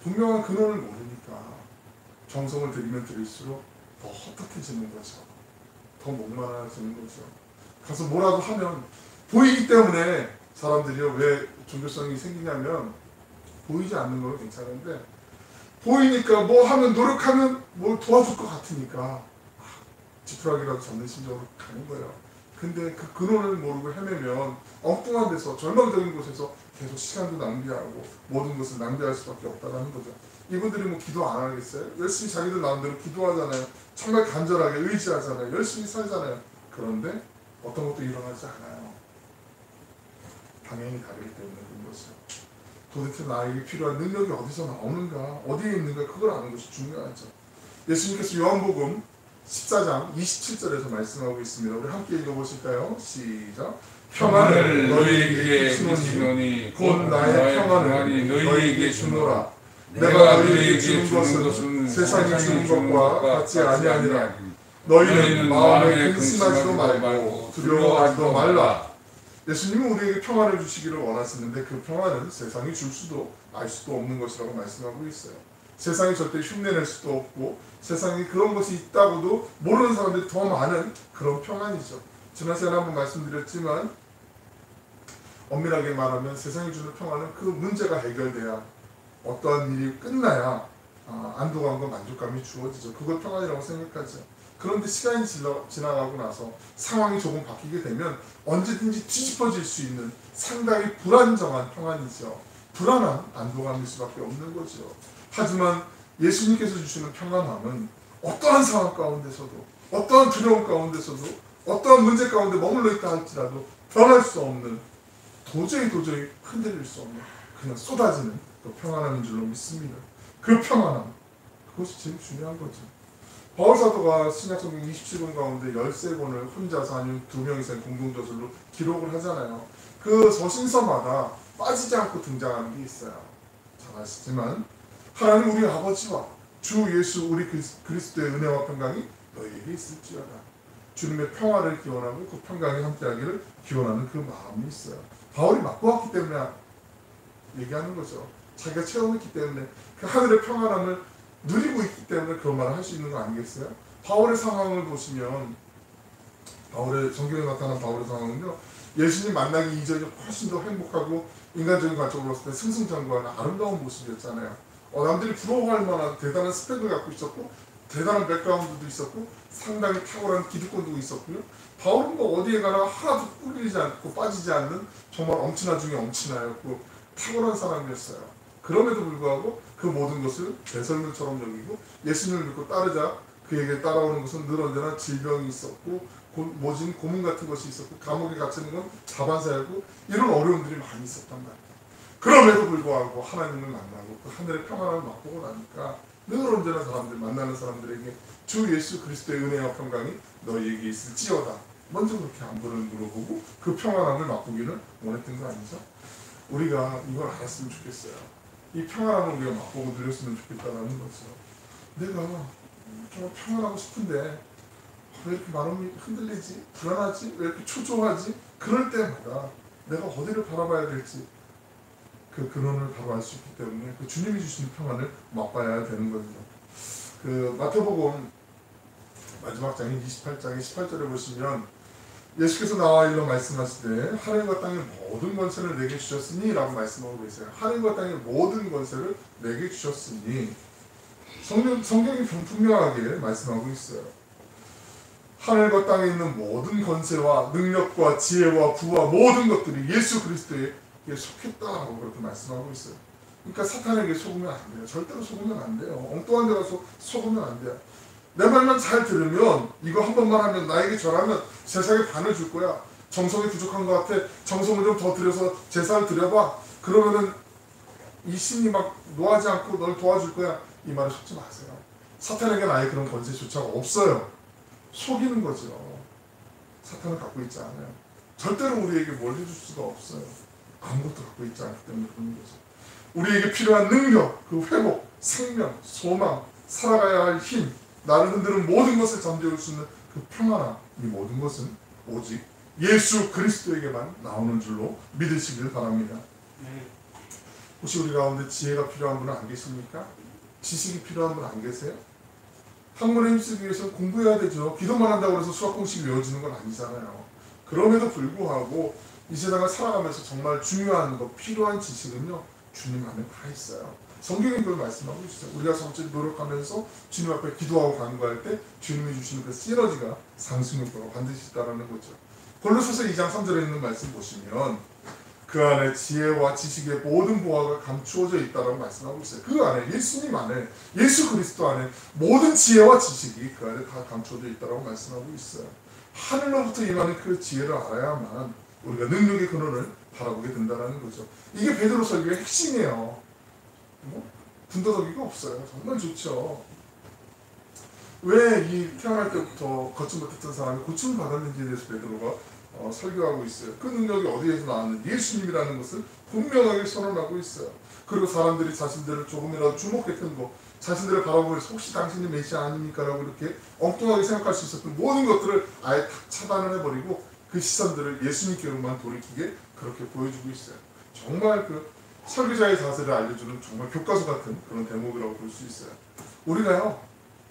분명한 근원을 모르니까 정성을 들이면 들일수록 더 헛헛해지는 거죠. 더 목마르지는 거죠. 가서 뭐라도 하면 보이기 때문에 사람들이요 왜 종교성이 생기냐면 보이지 않는 건 괜찮은데 보이니까 뭐 하면 노력하면 뭘 도와줄 것 같으니까 지푸라기라도 잡는 심정으로 가는 거예요. 근데 그 근원을 모르고 헤매면 엉뚱한 데서 절망적인 곳에서 계속 시간도 낭비하고 모든 것을 낭비할 수밖에 없다는 거죠. 이분들이 뭐 기도 안 하겠어요? 열심히 자기들 마음대로 기도하잖아요. 정말 간절하게 의지하잖아요. 열심히 살잖아요. 그런데 어떤 것도 일어나지 않아요. 방향이 다르기 때문에 그런 것이죠. 도대체 나에게 필요한 능력이 어디서 나오는가, 어디에 있는가 그걸 아는 것이 중요하죠. 예수님께서 요한복음 14장 27절에서 말씀하고 있습니다. 우리 함께 읽어보실까요? 시작. 평안을 너희에게 주노니 곧 나의 평안을 너희에게 주노라. 내가 너희에게 주는 것은 세상이 주는 것과 같이 아니하니라. 너희는 마음에 근심하지도 말고 두려워하지도 말라. 예수님은 우리에게 평안을 주시기를 원하시는데 그 평안은 세상이 줄 수도 알 수도 없는 것이라고 말씀하고 있어요. 세상이 절대 흉내낼 수도 없고 세상에 그런 것이 있다고도 모르는 사람들이 더 많은 그런 평안이죠. 지난 시간에 한번 말씀드렸지만 엄밀하게 말하면 세상이 주는 평안은 그 문제가 해결돼야 어떠한 일이 끝나야 안도감과 만족감이 주어지죠. 그걸 평안이라고 생각하죠. 그런데 시간이 지나가고 나서 상황이 조금 바뀌게 되면 언제든지 뒤집어질 수 있는 상당히 불안정한 평안이죠. 불안한 안도감일 수밖에 없는 거죠. 하지만 예수님께서 주시는 평안함은 어떠한 상황 가운데서도 어떠한 두려움 가운데서도 어떠한 문제 가운데 머물러 있다 할지라도 변할 수 없는 도저히 흔들릴 수 없는 그냥 쏟아지는 그 평안함인 줄로 믿습니다. 그 평안함 그것이 제일 중요한 거죠. 바울사도가 신약성경 27권 가운데 13권을 혼자서 아니면 2명이서 공동저술로 기록을 하잖아요. 그 서신서마다 빠지지 않고 등장하는 게 있어요. 잘 아시지만 하나님 우리 아버지와 주 예수 우리 그리스도의 은혜와 평강이 너희에게 있을지어다. 주님의 평화를 기원하고 그 평강이 함께하기를 기원하는 그 마음이 있어요. 바울이 맛보았기 때문에 얘기하는 거죠. 자기가 체험했기 때문에 그 하늘의 평안함을 누리고 있기 때문에 그런 말을 할 수 있는 거 아니겠어요? 바울의 상황을 보시면 바울의 성경에 나타난 바울의 상황은요, 예수님 만나기 이전이 훨씬 더 행복하고 인간적인 관점으로 봤을 때 승승장구하는 아름다운 모습이었잖아요. 남들이 부러워할 만한 대단한 스펙을 갖고 있었고 대단한 백그라운드도 있었고 상당히 탁월한 기득권도 있었고요. 바울은 뭐 어디에 가나 하나도 꿀리지 않고 빠지지 않는 정말 엄친아 중에 엄친아였고 탁월한 사람이었어요. 그럼에도 불구하고 그 모든 것을 배설물처럼 여기고 예수님을 믿고 따르자 그에게 따라오는 것은 늘 언제나 질병이 있었고 모진 고문 같은 것이 있었고 감옥에 갇히는 건 다반사였고 이런 어려움들이 많이 있었단 말이에요. 그럼에도 불구하고 하나님을 만나고 그 하늘의 평안을 맛보고 나니까 늘 언제나 사람들 만나는 사람들에게 주 예수 그리스도의 은혜와 평강이 너희에게 있을지어다. 먼저 그렇게 안부를 물어보고 그 평안함을 맛보기를 원했던 거 아니죠? 우리가 이걸 알았으면 좋겠어요. 이 평안함을 우리가 맛보고 누렸으면 좋겠다는 거죠. 내가 정말 평안하고 싶은데 왜 이렇게 마음이 흔들리지? 불안하지? 왜 이렇게 초조하지? 그럴 때마다 내가 어디를 바라봐야 될지 그 근원을 바로 알 수 있기 때문에 그 주님이 주신 평안을 맛봐야 되는 거죠. 그 마태복음 마지막 장인 28장의 18절에 보시면 예수께서 나와 일러 말씀하시되 하늘과 땅의 모든 권세를 내게 주셨으니 라고 말씀하고 계세요. 하늘과 땅의 모든 권세를 내게 주셨으니 성경이 분명하게 말씀하고 있어요. 하늘과 땅에 있는 모든 권세와 능력과 지혜와 부와 모든 것들이 예수 그리스도에 속했다라고 그렇게 말씀하고 있어요. 그러니까 사탄에게 속으면 안 돼요. 절대로 속으면 안 돼요. 엉뚱한 데 가서 속으면 안 돼요. 내 말만 잘 들으면 이거 한 번만 하면 나에게 절하면 세상에 반을 줄 거야. 정성이 부족한 것 같아. 정성을 좀 더 들여서 제사를 드려봐. 그러면은 이 신이 막 노하지 않고 널 도와줄 거야. 이 말을 속지 마세요. 사탄에게는 아예 그런 권세조차가 없어요. 속이는 거죠. 사탄은 갖고 있지 않아요. 절대로 우리에게 뭘 해줄 수가 없어요. 아무것도 갖고 있지 않기 때문에 그런 거죠. 우리에게 필요한 능력, 그 회복, 생명, 소망, 살아가야 할 힘, 나를 흔드는 모든 것을 잠재울 수 있는 그 평안함, 이 모든 것은 오직 예수 그리스도에게만 나오는 줄로 믿으시길 바랍니다. 혹시 우리 가운데 지혜가 필요한 분은 안 계십니까? 지식이 필요한 분 안 계세요? 학문에 힘쓰기 위해서 공부해야 되죠. 기도만 한다고 해서 수학 공식이 외워지는 건 아니잖아요. 그럼에도 불구하고 이 세상을 살아가면서 정말 중요한 것, 필요한 지식은요, 주님 안에 다 있어요. 성경이 그걸 말씀하고 있어요. 우리가 성실히 노력하면서 주님 앞에 기도하고 간구할 때 주님이 주시는 그 시너지가 상승효과가 반드시 있다는 거죠. 골로새서 2장 3절에 있는 말씀 보시면 그 안에 지혜와 지식의 모든 보화가 감추어져 있다고 말씀하고 있어요. 그 안에 예수님 안에 예수 그리스도 안에 모든 지혜와 지식이 그 안에 다 감추어져 있다고 말씀하고 있어요. 하늘로부터 임하는 그 지혜를 알아야만 우리가 능력의 근원을 바라보게 된다는 거죠. 이게 베드로 설교의 핵심이에요. 군더더기가 없어요. 정말 좋죠. 왜 이 태어날 때부터 걷지 못했던 사람이 고침을 받았는지에 대해서 베드로가 설교하고 있어요. 그 능력이 어디에서 나왔는지 예수님이라는 것을 분명하게 선언하고 있어요. 그리고 사람들이 자신들을 조금이라도 주목했던 것, 자신들을 바라보면서 혹시 당신이 메시아 아닙니까? 라고 이렇게 엉뚱하게 생각할 수 있었던 모든 것들을 아예 다 차단을 해버리고 그 시선들을 예수님께로만 돌이키게 그렇게 보여주고 있어요. 정말 그 설교자의 자세를 알려주는 정말 교과서 같은 그런 대목이라고 볼 수 있어요. 우리가요,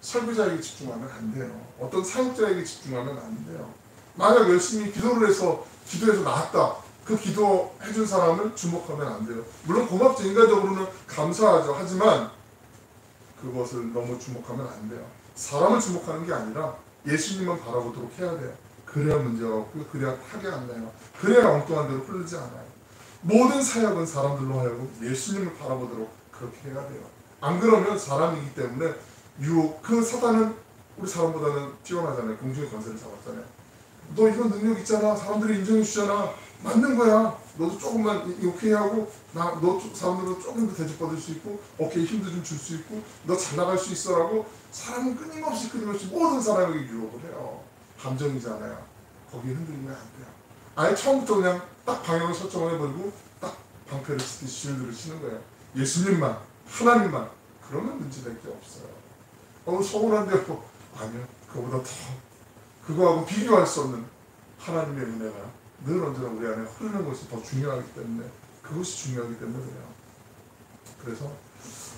설교자에게 집중하면 안 돼요. 어떤 사역자에게 집중하면 안 돼요. 만약 열심히 기도를 해서 기도해서 나았다. 그 기도해준 사람을 주목하면 안 돼요. 물론 고맙죠. 인간적으로는 감사하죠. 하지만 그것을 너무 주목하면 안 돼요. 사람을 주목하는 게 아니라 예수님만 바라보도록 해야 돼요. 그래야 문제가 없고 그래야 타게 안 나요. 그래야 엉뚱한 대로 흐르지 않아요. 모든 사역은 사람들로 하여금 예수님을 바라보도록 그렇게 해야 돼요. 안 그러면 사람이기 때문에 유혹, 그 사단은 우리 사람보다는 뛰어나잖아요. 공중의 권세를 잡았잖아요. 너 이런 능력 있잖아. 사람들이 인정해 주잖아. 맞는 거야. 너도 조금만 오케이 하고 너 사람들도 조금 더 대접받을 수 있고 오케이 힘도 좀 줄 수 있고 너 잘 나갈 수 있어라고 사람은 끊임없이 모든 사람에게 유혹을 해요. 감정이잖아요. 거기에 흔들리면 안 돼요. 아예 처음부터 그냥 딱 방향을 설정해버리고 딱 방패를 치듯이 쉴드를 치는 거예요. 예수님만, 하나님만. 그러면 문제될 게 없어요. 서운한데 뭐 아니요. 그거보다 더 그거하고 비교할 수 없는 하나님의 은혜가 늘 언제나 우리 안에 흐르는 것이 더 중요하기 때문에 그것이 중요하기 때문에 그래요. 그래서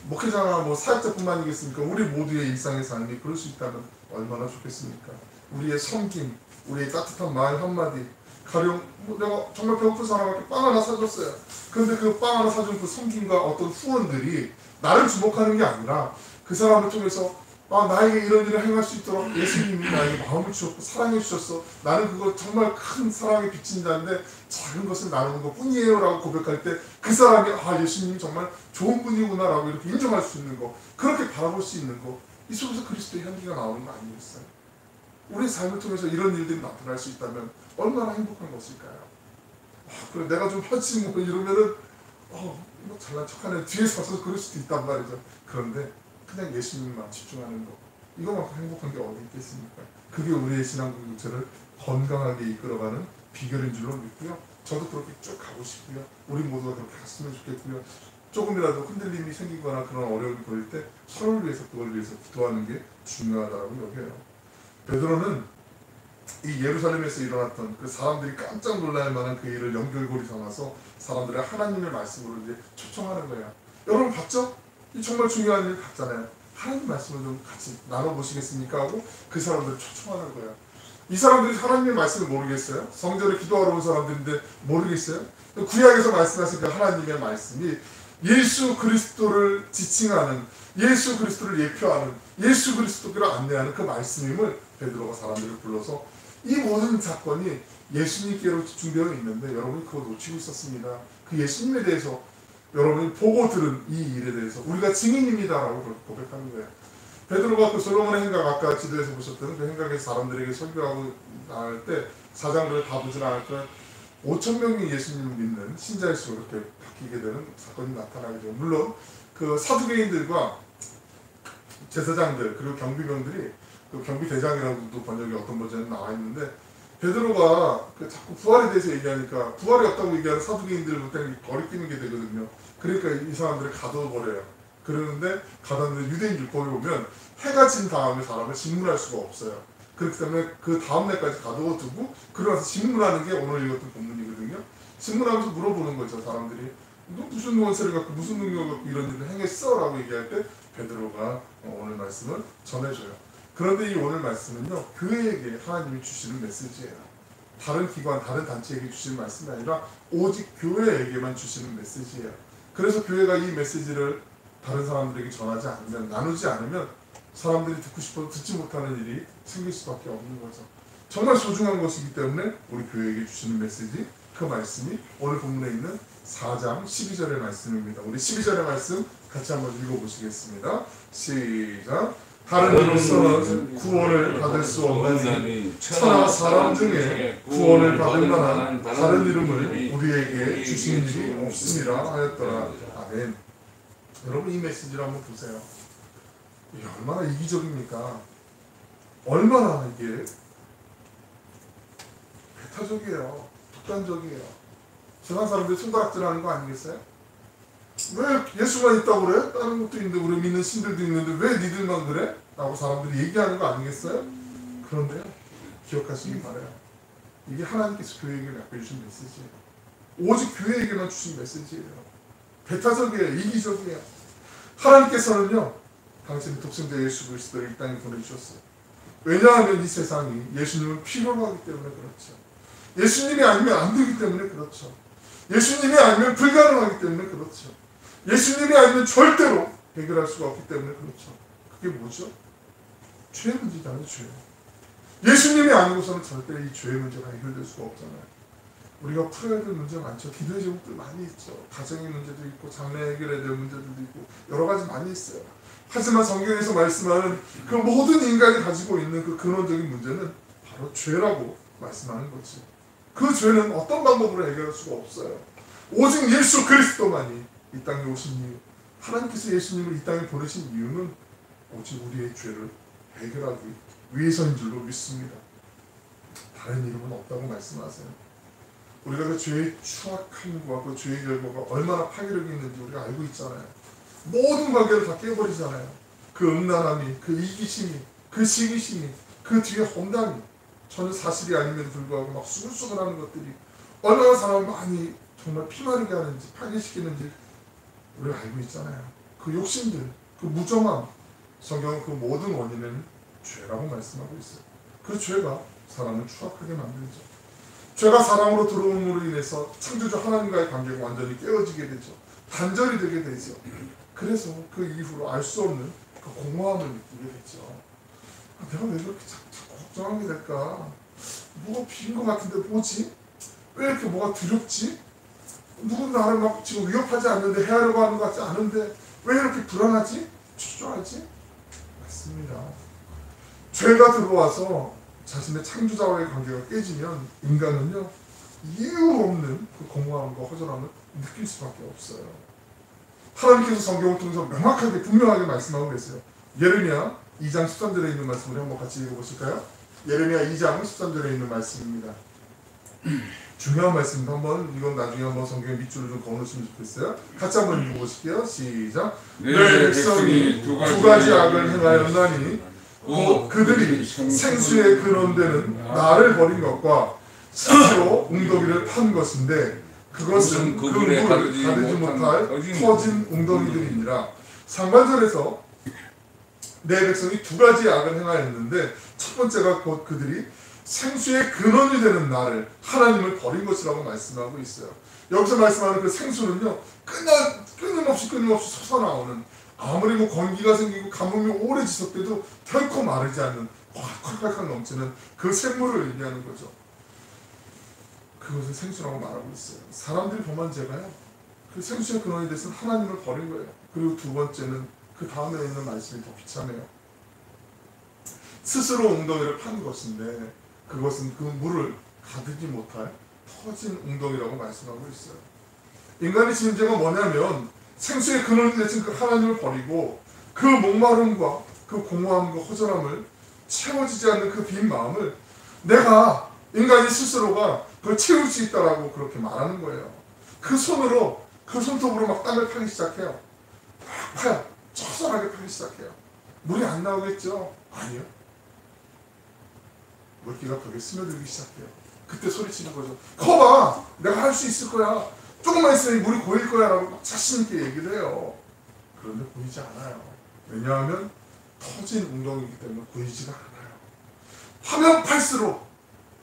목회자가 뭐 사역자뿐만이겠습니까? 우리 모두의 일상의 삶이 그럴 수 있다면 얼마나 좋겠습니까? 우리의 섬김, 우리의 따뜻한 말 한마디, 가령 내가 정말 배고픈 사람한테 빵 하나 사줬어요. 그런데 그 빵 하나 사준 그 섬김과 어떤 후원들이 나를 주목하는 게 아니라 그 사람을 통해서 나에게 이런 일을 행할 수 있도록 예수님이 나에게 마음을 주셨고 사랑해 주셨어. 나는 그거 정말 큰 사랑에 비친 자인데 작은 것을 나누는 것 뿐이에요 라고 고백할 때 그 사람이 예수님이 정말 좋은 분이구나 라고 이렇게 인정할 수 있는 거, 그렇게 바라볼 수 있는 거, 이 속에서 그리스도의 향기가 나오는 거 아니겠어요? 우리 삶을 통해서 이런 일들이 나타날 수 있다면 얼마나 행복한 것일까요? 그래 내가 좀 하지 뭐 이러면은 뭐 잘난 척하네 뒤에서 와서 그럴 수도 있단 말이죠. 그런데 그냥 예수님만 집중하는 거, 이거만큼 행복한 게 어디 있겠습니까? 그게 우리의 신앙 공동체를 건강하게 이끌어가는 비결인 줄로 믿고요. 저도 그렇게 쭉 가고 싶고요. 우리 모두가 그렇게 갔으면 좋겠고요. 조금이라도 흔들림이 생기거나 그런 어려움이 보일 때 서로를 위해서 그걸 위해서 기도하는 게 중요하다고 여겨요. 베드로는 이 예루살렘에서 일어났던 그 사람들이 깜짝 놀랄 만한 그 일을 연결고리 삼아서 사람들의 하나님의 말씀으로 이제 초청하는 거예요. 여러분 봤죠? 이 정말 중요한 일 같잖아요. 하나님 말씀을 좀 같이 나눠보시겠습니까? 하고 그 사람들을 초청하는 거예요. 이 사람들이 하나님의 말씀을 모르겠어요? 성전에 기도하러 온 사람들인데 모르겠어요? 구약에서 말씀하신 그 하나님의 말씀이 예수 그리스도를 지칭하는, 예수 그리스도를 예표하는, 예수 그리스도를 안내하는 그 말씀임을 베드로가 사람들을 불러서 이 모든 사건이 예수님께로 집중되어 있는데 여러분이 그거 놓치고 있었습니다. 그 예수님에 대해서 여러분이 보고 들은 이 일에 대해서 우리가 증인입니다라고 고백하는 거예요. 베드로가 그 솔로몬의 행각, 아까 지도에서 보셨던 그 행각에서 사람들에게 설교하고 나갈 때 사장들을 다 보진 않을 때 5,000명이 예수님을 믿는 신자의 수로 이렇게 바뀌게 되는 사건이 나타나게 돼요. 물론 그 사두개인들과 제사장들 그리고 경비병들이 그 경비대장이라고도 번역이 어떤 버전에 나와 있는데 베드로가 그 자꾸 부활에 대해서 얘기하니까 부활이 없다고 얘기하는 사두개인들부터 거리끼는 게 되거든요. 그러니까 이 사람들을 가둬버려요. 그러는데 가뒀는데 유대인 율법에 보면 해가 진 다음에 사람을 신문할 수가 없어요. 그렇기 때문에 그 다음날까지 가둬두고 그러면서 신문하는 게 오늘 읽었던 본문이거든요. 신문하면서 물어보는 거죠. 사람들이 너 무슨 원세를 갖고 무슨 능력을 갖고 이런 일을 행했어? 라고 얘기할 때 베드로가 오늘 말씀을 전해줘요. 그런데 이 오늘 말씀은요, 교회에게 하나님이 주시는 메시지예요. 다른 기관, 다른 단체에게 주시는 말씀이 아니라 오직 교회에게만 주시는 메시지예요. 그래서 교회가 이 메시지를 다른 사람들에게 전하지 않으면, 나누지 않으면 사람들이 듣고 싶어도 듣지 못하는 일이 생길 수밖에 없는 거죠. 정말 소중한 것이기 때문에 우리 교회에게 주시는 메시지, 그 말씀이 오늘 본문에 있는 4장 12절의 말씀입니다. 우리 12절의 말씀 같이 한번 읽어보시겠습니다. 시작. 다른 이로서는 구원을 받을 수 없는 천하 사람 중에 구원을 받을 만한 다른 이름을 우리에게 주신 일이 없습니다 하였더라. 아멘. 여러분 이 메시지를 한번 보세요. 이게 얼마나 이기적입니까? 얼마나 이게 배타적이에요. 독단적이에요. 세상 사람들이 손가락질하는 거 아니겠어요? 왜 예수만 있다고 그래? 다른 것도 있는데 우리 믿는 신들도 있는데 왜 니들만 그래? 라고 사람들이 얘기하는 거 아니겠어요? 그런데요, 기억하시기 바라요. 이게 하나님께서 교회에게 맡겨주신 메시지예요. 오직 교회에게만 주신 메시지예요. 배타적이에요. 이기적이에요. 하나님께서는요, 당신의 독생자 예수 그리스도를 이 땅에 보내주셨어요. 왜냐하면 이 세상이 예수님을 필요로 하기 때문에 그렇죠. 예수님이 아니면 안 되기 때문에 그렇죠. 예수님이 아니면 불가능하기 때문에 그렇죠. 예수님이 아니면 절대로 해결할 수가 없기 때문에 그렇죠. 그게 뭐죠? 죄 문제잖아요. 죄. 예수님이 아니고서는 절대 이 죄의 문제가 해결될 수가 없잖아요. 우리가 풀어야 될 문제가 많죠. 기도의 제목들 많이 있죠. 가정의 문제도 있고 장래 해결해야 될 문제들도 있고 여러 가지 많이 있어요. 하지만 성경에서 말씀하는 그 모든 인간이 가지고 있는 그 근원적인 문제는 바로 죄라고 말씀하는 거지. 그 죄는 어떤 방법으로 해결할 수가 없어요. 오직 예수 그리스도만이 이 땅에 오신 이유, 하나님께서 예수님을 이 땅에 보내신 이유는 오직 우리의 죄를 해결하기 위해서인 줄로 믿습니다. 다른 이름은 없다고 말씀하세요. 우리가 그 죄의 추악함과 그 죄의 결과가 얼마나 파괴력이 있는지 우리가 알고 있잖아요. 모든 관계를 다 깨버리잖아요. 그 음란함이, 그 이기심이, 그 시기심이, 그 뒤에 험담이 전혀 사실이 아님에도 불구하고 막 수근수근하는 것들이 얼마나 사람을 많이 정말 피마르게 하는지 파괴시키는지 우리가 알고 있잖아요. 그 욕심들, 그 무정함, 성경은 그 모든 원인은 죄라고 말씀하고 있어요. 그 죄가 사람을 추악하게 만들죠. 죄가 사람으로 들어옴으로 인해서 창조주 하나님과의 관계가 완전히 깨어지게 되죠. 단절이 되게 되죠. 그래서 그 이후로 알 수 없는 그 공허함을 느끼게 됐죠. 내가 왜 그렇게 자꾸 걱정하게 될까? 뭐가 비린 것 같은데 뭐지? 왜 이렇게 뭐가 두렵지? 누군 나를 막 지금 위협하지 않는데 해하려고 하는 것 같지 않은데 왜 이렇게 불안하지? 초조하지? 맞습니다. 죄가 들어와서 자신의 창조자와의 관계가 깨지면 인간은요 이유 없는 그 공허함과 허전함을 느낄 수밖에 없어요. 하나님께서 성경을 통해서 명확하게 분명하게 말씀하고 계세요. 예레미야 2장 13절에 있는 말씀을 한번 같이 읽어보실까요? 예레미야 2장 13절에 있는 말씀입니다. 중요한 말씀입니다. 한번 이건 나중에 한번 성경의 밑줄을 좀 그어놓으시면 좋겠어요. 같이 한번 읽어보실게요. 시작. 내 백성이 두 가지 악을 행하였나니 곧 그들이 생수에 근원되는 나를 버린 것과 스스로 웅덩이를 판 것인데 그것은 그 물을 가두지 못할 터진 웅덩이들이니라. 상반절에서 내 백성이 두 가지 악을 행하였는데 첫 번째가 곧 그들이 생수의 근원이 되는 나를 하나님을 버린 것이라고 말씀하고 있어요. 여기서 말씀하는 그 생수는요 끊임없이 솟아나오는 아무리 뭐 건기가 생기고 가뭄이 오래 지속돼도 결코 마르지 않는 콸콸콸 넘치는 그 샘물을 의미하는 거죠. 그것을 생수라고 말하고 있어요. 사람들이 범한 죄가요 그 생수의 근원이 돼서 하나님을 버린 거예요. 그리고 두 번째는 그 다음에 있는 말씀이 더 비참해요. 스스로 웅덩이를 판 것인데 그것은 그 물을 가두지 못할 터진 웅덩이라고 말씀하고 있어요. 인간의 진죄가 뭐냐면 생수의 근원이 되신 그 하나님을 버리고 그 목마름과 그 공허함과 허전함을 채워지지 않는 그 빈 마음을 내가 인간이 스스로가 그걸 채울 수 있다라고 그렇게 말하는 거예요. 그 손으로 그 손톱으로 막 땅을 파기 시작해요. 막 파요. 처선하게 파기 시작해요. 물이 안 나오겠죠? 아니요. 물기가 벽에 스며들기 시작해요. 그때 소리치는 거죠. 거봐! 내가 할 수 있을 거야. 조금만 있으면 물이 고일 거야 라고 막 자신 있게 얘기를 해요. 그런데 보이지 않아요. 왜냐하면 터진 웅덩이이기 때문에 보이지가 않아요. 파면 팔수록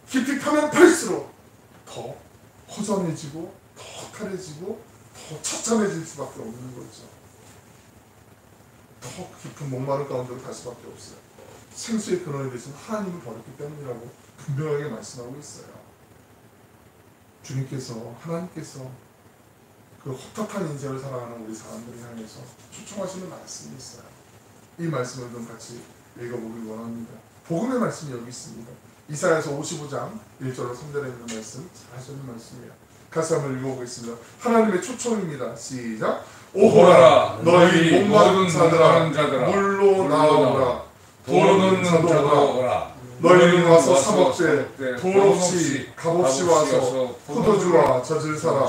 깊이 파면 팔수록 더 허전해지고 더 허탈해지고 더 처참해질 수밖에 없는 거죠. 더 깊은 목마른 가운데로 갈 수밖에 없어요. 생수의 근원이 되신 하나님을 버렸기 때문이라고 분명하게 말씀하고 있어요. 주님께서 하나님께서 그 헛헛한 인생을 살아가는 우리 사람들을 향해서 초청하시는 말씀이 있어요. 이 말씀을 좀 같이 읽어보길 원합니다. 복음의 말씀이 여기 있습니다. 이사야서 55장 1절로 3절에 있는 말씀 잘 하시는 말씀이에요. 같이 한번 읽어보겠습니다. 하나님의 초청입니다. 시작. 오호라 너희 목마른 자들아 물로 나오라 도로는 자도 오라 너희는 와서 사먹되 돈 없이 값없이 와서 포도주와 젖을 사라.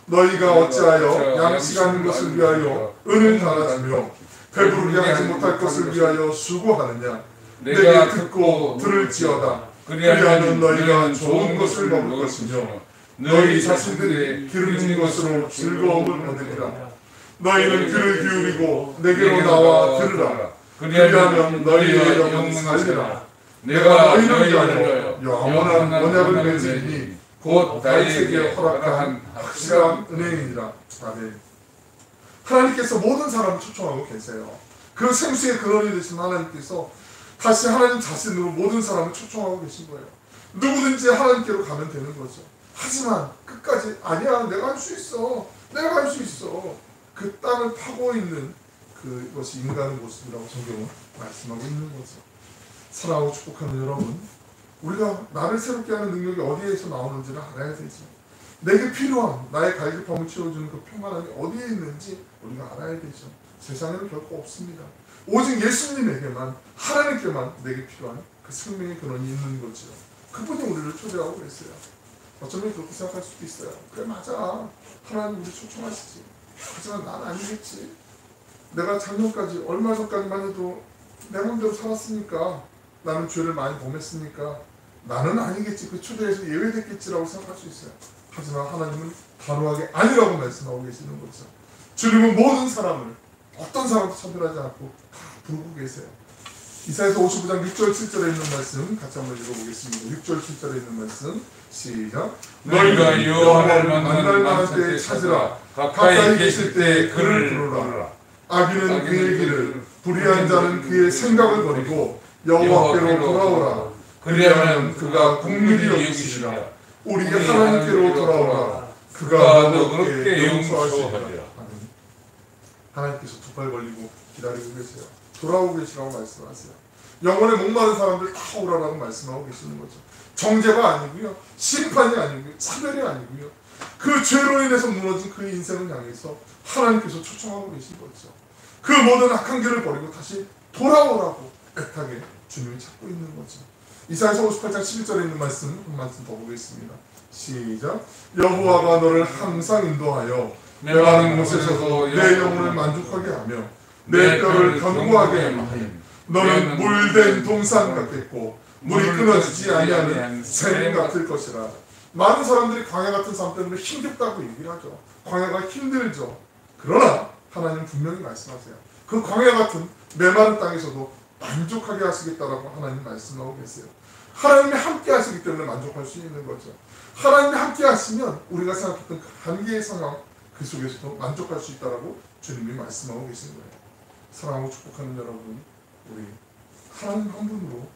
너희가 어찌하여 양식하는 것을 위하여 은을 달아주며 배부르게 하지 못할 것을 위하여 수고하느냐. 내게 듣고 들을지어다. 그리하면 너희가 좋은 것을 먹을 것이며 너희 자신들이 기름진 것으로 즐거움을 얻으리라. 너희는 귀를 기울이고 내게로 나와 들으라. 그리하면 너희의 영혼은 살리라. 내가 너희를 위하여 영원한 언약을 맺으리니 곧 다윗에게 허락한 확실한 은혜이니라. 아멘. 하나님께서 모든 사람을 초청하고 계세요. 그 생수의 근원이 되신 하나님께서 다시 하나님 자신으로 모든 사람을 초청하고 계신 거예요. 누구든지 하나님께로 가면 되는 거죠. 하지만 끝까지 아니야 내가 할 수 있어. 내가 할 수 있어. 그 땅을 파고 있는 그것이 인간의 모습이라고 성경은 말씀하고 있는 거죠. 사랑하고 축복하는 여러분, 우리가 나를 새롭게 하는 능력이 어디에서 나오는지를 알아야 되죠. 내게 필요한 나의 갈급함을 채워주는 그 평안함이 어디에 있는지 우리가 알아야 되죠. 세상에는 결코 없습니다. 오직 예수님에게만 하나님께만 내게 필요한 그 생명의 근원이 있는 거죠. 그분이 우리를 초대하고 계세요. 어쩌면 그렇게 생각할 수도 있어요. 그래 맞아. 하나님 우리 초청하시지. 하지만 난 아니겠지. 내가 작년까지 얼마 전까지만 해도 내 맘대로 살았으니까 나는 죄를 많이 범했으니까 나는 아니겠지. 그 초대에서 예외됐겠지라고 생각할 수 있어요. 하지만 하나님은 단호하게 아니라고 말씀하고 계시는 거죠. 주님은 모든 사람을 어떤 사람도 차별하지 않고 다 부르고 계세요. 이사야서 55장 6절 7절에 있는 말씀 같이 한번 읽어보겠습니다. 6절 7절에 있는 말씀 시작. 너희가 여호와를 만날 만한 때에 찾으라. 가까이 계실 때 그를 부르라. 악인은 그의 길을, 불의한 자는 그의 생각을 버리고 여호와께로 돌아오라. 그리하면 그가 긍휼히 여기시리라. 우리가 하나님께로 돌아오라. 그가 너그럽게 용서하시리라. 하나님께서 두 팔 벌리고 기다리고 계세요. 돌아오고 계시라고 말씀하세요. 영혼에 목마른 사람들 다 오라라고 말씀하고 계시는 거죠. 정죄가 아니고요, 심판이 아니고요, 차별이 아니고요, 그 죄로 인해서 무너진 그 인생을 향해서 하나님께서 초청하고 계신 거죠. 그 모든 악한 길을 버리고 다시 돌아오라고 애타게 주님이 찾고 있는 거죠. 이사야서 58장 11절에 있는 말씀 한 말씀 더 보겠습니다. 시작. 여호와가 너를 항상 인도하여 메마른 곳에서도 내 영혼을 만족하게 하며 내 뼈를 견고하게 하니 너는 물된 동산 같겠고 물이 끊어지지 아니하는 샘 같을 것이라. 많은 사람들이 광야 같은 삶 때문에 힘겹다고 얘기를 하죠. 광야가 힘들죠. 그러나 하나님 분명히 말씀하세요. 그 광야 같은 메마른 땅에서도 만족하게 하시겠다라고 하나님 말씀하고 계세요. 하나님이 함께 하시기 때문에 만족할 수 있는 거죠. 하나님이 함께 하시면 우리가 생각했던 그 한계의 상황 그 속에서도 만족할 수 있다라고 주님이 말씀하고 계신 거예요. 사랑하고 축복하는 여러분, 우리 하나님 한 분으로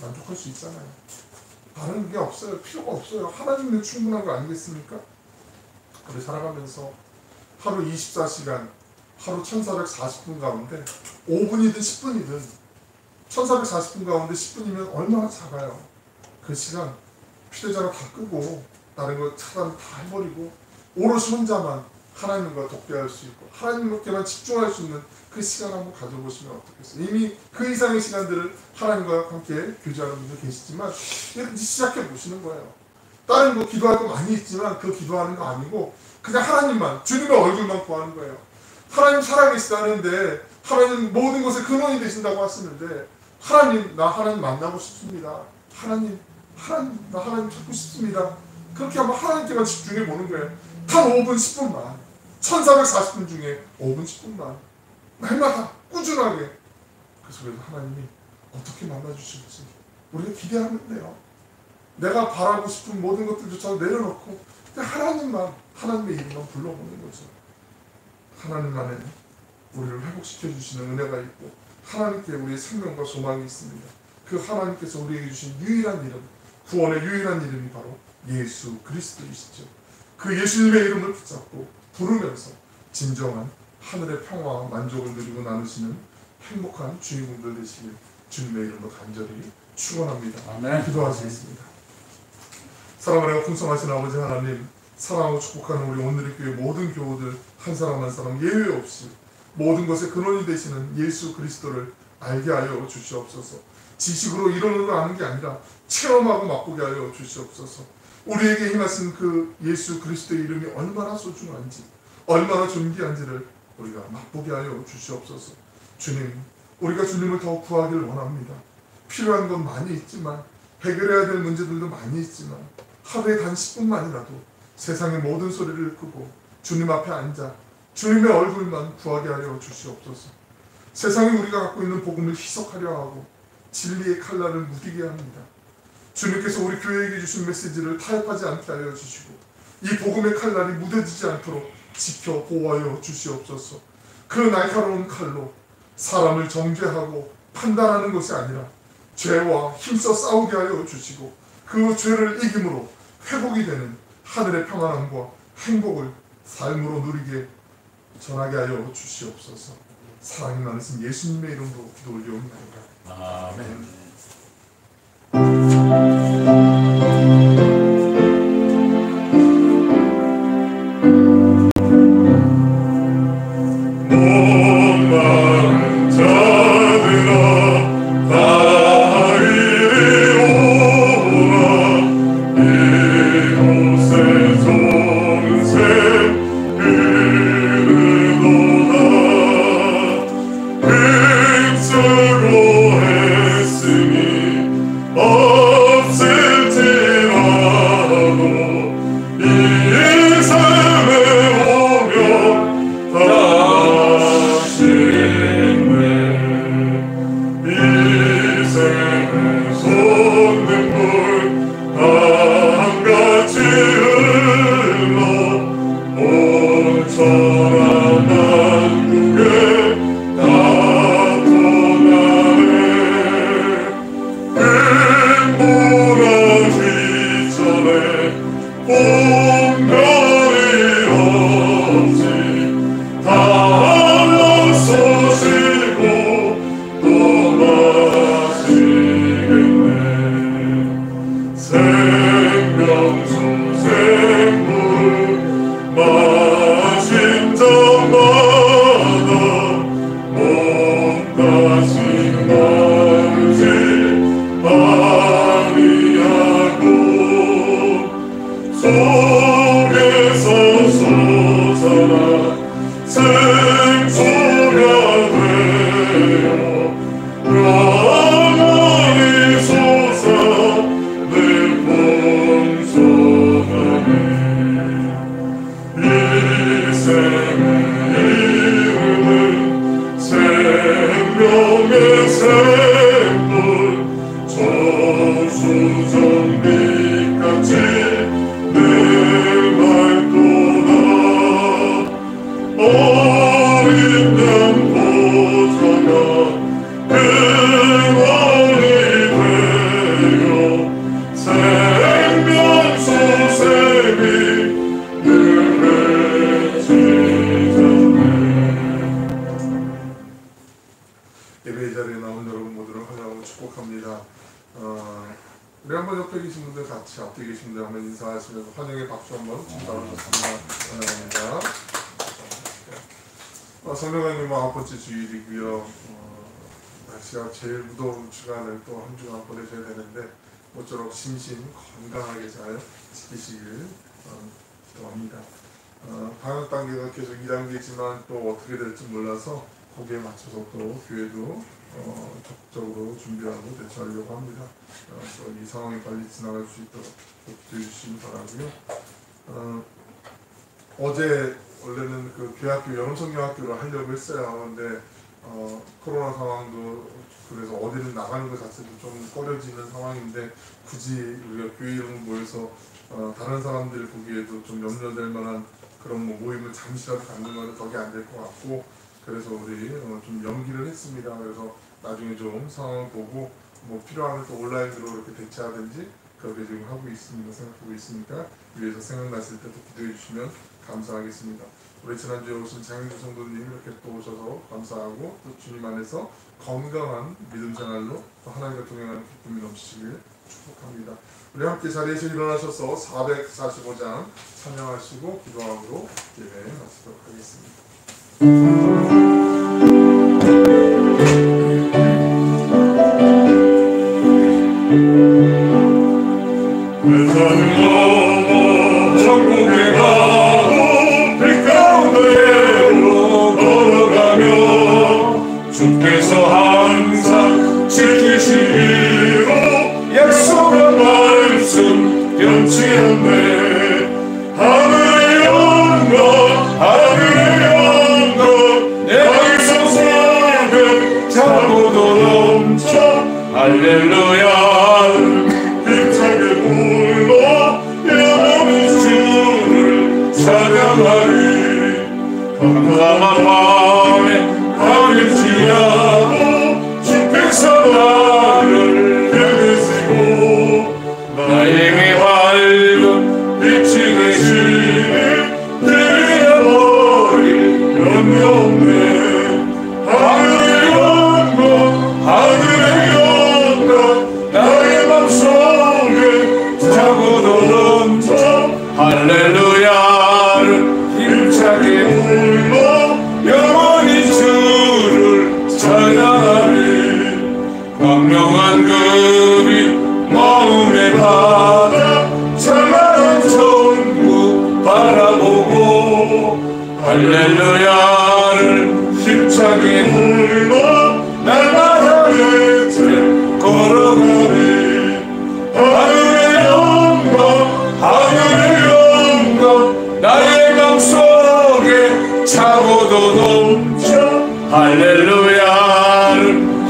만족할 수 있잖아요. 다른 게 없어요. 필요가 없어요. 하나님은 충분한 거 아니겠습니까? 우리 살아가면서 하루 24시간, 하루 1440분 가운데 5분이든 10분이든 1440분 가운데 10분이면 얼마나 작아요. 그 시간 휴대전화 다 끄고 다른 거 차단 다 해버리고 오롯이 혼자만 하나님과 독대할 수 있고 하나님께만 집중할 수 있는 그 시간 한번 가져보시면 어떻겠어요? 이미 그 이상의 시간들을 하나님과 함께 교제하는 분들 계시지만 이렇게 시작해 보시는 거예요. 다른 거 기도할 거 많이 있지만 그 기도하는 거 아니고 그냥 하나님만, 주님의 얼굴만 구하는 거예요. 하나님 살아계시다는데 하나님 모든 것의 근원이 되신다고 하시는데 하나님, 나 하나님 만나고 싶습니다. 하나님, 나 하나님 찾고 싶습니다. 그렇게 한번 하나님께만 집중해 보는 거예요. 단 5분, 10분만. 1440분 중에 5분, 10분만. 날마다 꾸준하게. 그 속에서 하나님이 어떻게 만나주실지 우리가 기대하면 돼요. 내가 바라고 싶은 모든 것들조차 내려놓고 하나님만, 하나님의 이름만 불러보는 거죠. 하나님 안에 우리를 회복시켜 주시는 은혜가 있고 하나님께 우리의 생명과 소망이 있습니다. 그 하나님께서 우리에게 주신 유일한 이름, 구원의 유일한 이름이 바로 예수 그리스도이시죠. 그 예수님의 이름을 붙잡고 부르면서 진정한 하늘의 평화와 만족을 누리고 나누시는 행복한 주인공들 되시길 주님의 이름으로 간절히 축원합니다. 아멘. 기도하시겠습니다. 사랑하고 풍성하신 아버지 하나님, 사랑하고 축복하는 우리 오늘의 교회 모든 교우들 한 사람 한 사람 예외 없이 모든 것의 근원이 되시는 예수 그리스도를 알게 하여 주시옵소서. 지식으로 이론으로 아는 게 아니라 체험하고 맛보게 하여 주시옵소서. 우리에게 임하신 그 예수 그리스도의 이름이 얼마나 소중한지, 얼마나 존귀한지를 우리가 맛보게 하여 주시옵소서. 주님, 우리가 주님을 더 구하기를 원합니다. 필요한 건 많이 있지만, 해결해야 될 문제들도 많이 있지만, 하루에 단 10분만이라도 세상의 모든 소리를 끄고 주님 앞에 앉아 주님의 얼굴만 구하게 하여 주시옵소서. 세상에 우리가 갖고 있는 복음을 희석하려 하고 진리의 칼날을 무디게 합니다. 주님께서 우리 교회에게 주신 메시지를 타협하지 않게 하여 주시고 이 복음의 칼날이 무뎌지지 않도록 지켜 보호하여 주시옵소서. 그 날카로운 칼로 사람을 정죄하고 판단하는 것이 아니라 죄와 힘써 싸우게 하여 주시고 그 죄를 이김으로 회복이 되는 하늘의 평안함과 행복을 삶으로 누리게 전하게 하여 주시옵소서. 사랑이 많으신 예수님의 이름으로 기도 올려옵나이다. 아멘. 다 이리 오라. 서남 만국에 나타나네. 무너지기 전에 공간이 없지. 다 나서시고 또 마시겠네. 생명수 생물 마신 자마다 몸 다시 마르지 아니하고 속에서 솟아나 생수가 되어 영원히 솟아 늘 풍성하네. 이 생을 이루는 생명의 샘물 저수정빛같이 늘 맑도다. 어린 양 보좌가 근원이 되어 생명수 샘이 늘 외치잖네. 예배 자리에 나온 여러분 모두를 환영하고 축복합니다. 우리 한번 옆에 계신 분들 같이 앞에 계신 분들 한번 인사하시면서 환영의 박수 한번 치도록하겠습니다. 감사합니다. 성령님 9번째 주일이고요. 날씨가 제일 무더운 주간을 또 한 주간 보내셔야 되는데 모쪼록 심신 건강하게 잘 지키시길 기도합니다. 방역 단계가 계속 2단계지만 또 어떻게 될지 몰라서 거기에 맞춰서 또 교회도 적극적으로 준비하고 대처하려고 합니다. 그래서 이 상황이 빨리 지나갈 수 있도록 기도해 주시기 바라고요. 어제 원래는 그 교학교 여름성경학교를 하려고 했어요. 근데 코로나 상황도 그래서 어디를 나가는 것 자체도 좀 꺼려지는 상황인데 굳이 우리가 교회 이름 모여서 다른 사람들 보기에도 좀 염려될 만한 그런 모임을 잠시라도 갖는 건 덕이 안 될 것 같고, 그래서 우리 좀 연기를 했습니다. 그래서 나중에 좀 상황을 보고 뭐 필요하면 또 온라인으로 이렇게 대체하든지 그렇게 지금 하고 있습니다. 생각하고 있으니까 위에서 생각나실 때 또 기도해 주시면 감사하겠습니다. 우리 지난주에 오신 장윤주 성도님 이렇게 또 오셔서 감사하고 또 주님 안에서 건강한 믿음 생활로 또 하나님과 동행하는 기쁨이 넘치시길 축복합니다. 우리 함께 자리에서 일어나셔서 445장 찬양하시고 기도함으로 예배 마치도록 하겠습니다. 천국에 가고 빛 가운데로 걸어가며 주께서 항상 지키시기로 약속한 말씀 변치 않네. 하늘의 영광 하늘의 영광 내 성소는 자고도 넘쳐 할렐루야. 힘차게 불러 영원히 주를 찬양하리. 깜깜한 밤에 가면지하고 주께서 나를 깨우시고 나에게 밝은 빛이 되시니 내게 버릴 염려 없네. 하늘의 영광 하늘의 영광 나의 맘속에 자고도 넘쳐 할렐루야를 힘차게 불러 영원히 주를 찬양하리. 광명한 그빛 마음에 받아 찬란한 천국 바라보고 할렐루야를 힘차게 불러 날마다 외쳐 걸어가리. 하늘의 영광 하늘의 영광 나의 맘속에 차고도 넘쳐 할렐루야를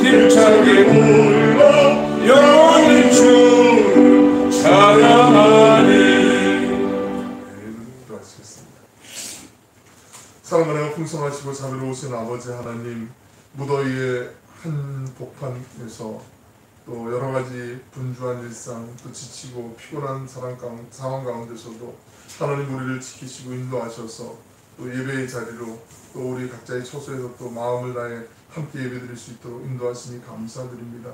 힘차게 불러 영원히 주를 찬양하리. 기도하시겠습니다. 사랑하는 풍성하시고 자비로우신 아버지 하나님, 무더위의 한복판에서 또 여러 가지 분주한 일상, 또 지치고 피곤한 상황 가운데서도 하나님 우리를 지키시고 인도하셔서 또 예배의 자리로 또 우리 각자의 처소에서 또 마음을 다해 함께 예배드릴 수 있도록 인도하시니 감사드립니다.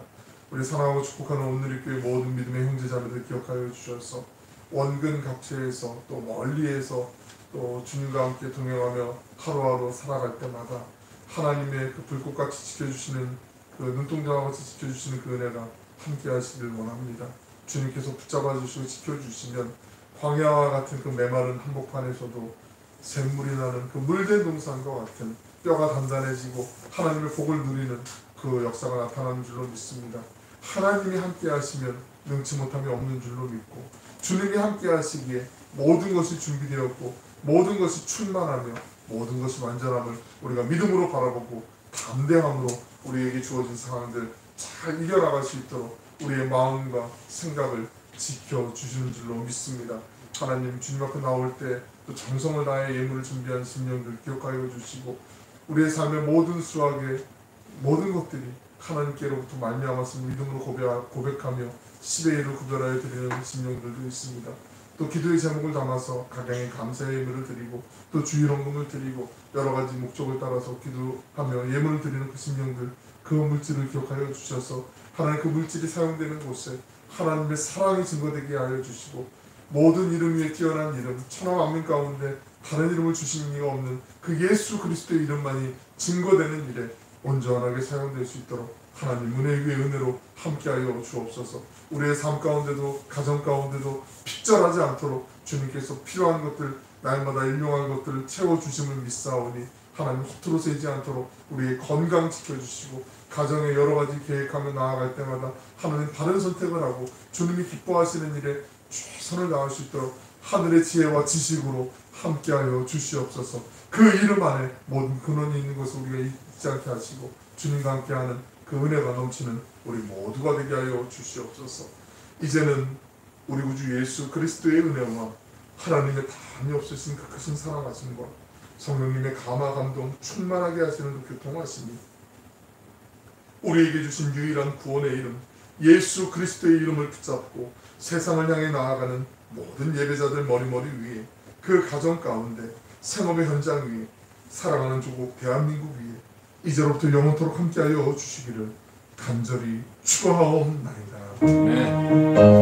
우리 사랑하고 축복하는 온누리교회 모든 믿음의 형제자매들 기억하여 주셔서 원근 각처에서 또 멀리에서 또 주님과 함께 동행하며 하루하루 살아갈 때마다 하나님의 그 불꽃같이 지켜주시는 그 눈동자와 같이 지켜주시는 그 은혜가 함께 하시길 원합니다. 주님께서 붙잡아 주시고 지켜주시면 광야와 같은 그 메마른 한복판에서도 샘물이 나는 그 물된 동산과 같은 뼈가 단단해지고 하나님의 복을 누리는 그 역사가 나타나는 줄로 믿습니다. 하나님이 함께 하시면 능치 못함이 없는 줄로 믿고 주님이 함께 하시기에 모든 것이 준비되었고 모든 것이 충만하며 모든 것이 완전함을 우리가 믿음으로 바라보고 담대함으로 우리에게 주어진 상황들 잘 이겨나갈 수 있도록 우리의 마음과 생각을 지켜주시는 줄로 믿습니다. 하나님, 주님 앞에 나올 때 또 정성을 다해 예물을 준비한 심령들 기억하여 주시고 우리의 삶의 모든 수확의 모든 것들이 하나님께로부터 말미암았음을 믿음으로 고백하며 10의 1을 구별하여 드리는 심령들도 있습니다. 또 기도의 제목을 담아서 각양의 감사의 예물을 드리고 또 주일헌금을 드리고 여러 가지 목적을 따라서 기도하며 예물을 드리는 그 심령들, 그 물질을 기억하여 주셔서 하나님 그 물질이 사용되는 곳에 하나님의 사랑이 증거되게 하여 주시고 모든 이름 위에 뛰어난 이름, 천하 만민 가운데 다른 이름을 주신 이가 없는 그 예수 그리스도의 이름만이 증거되는 일에 온전하게 사용될 수 있도록 하나님 은혜 위에 은혜로 함께하여 주옵소서. 우리의 삶 가운데도 가정 가운데도 핍절하지 않도록 주님께서 필요한 것들 날마다 일용할 것들을 채워주심을 믿사오니 하나님 허투루 세지 않도록 우리의 건강 지켜주시고 가정에 여러 가지 계획하며 나아갈 때마다 하나님 바른 선택을 하고 주님이 기뻐하시는 일에 최선을 다할 수 있도록 하늘의 지혜와 지식으로 함께하여 주시옵소서. 그 이름 안에 모든 근원이 있는 것을 우리가 잊지 않게 하시고 주님과 함께하는 그 은혜가 넘치는 우리 모두가 되게 하여 주시옵소서. 이제는 우리 구주 예수 그리스도의 은혜와 하나님의 담이 없으신 그 크신 사랑하심과 성령님의 감화 감동 충만하게 하시는 그 교통하심이 우리에게 주신 유일한 구원의 이름 예수 그리스도의 이름을 붙잡고 세상을 향해 나아가는 모든 예배자들 머리머리 위에 그 가정 가운데 생업의 현장 위에 사랑하는 조국 대한민국 위에 이제로부터 영원토록 함께하여 주시기를 간절히 축원하옵나이다. 네.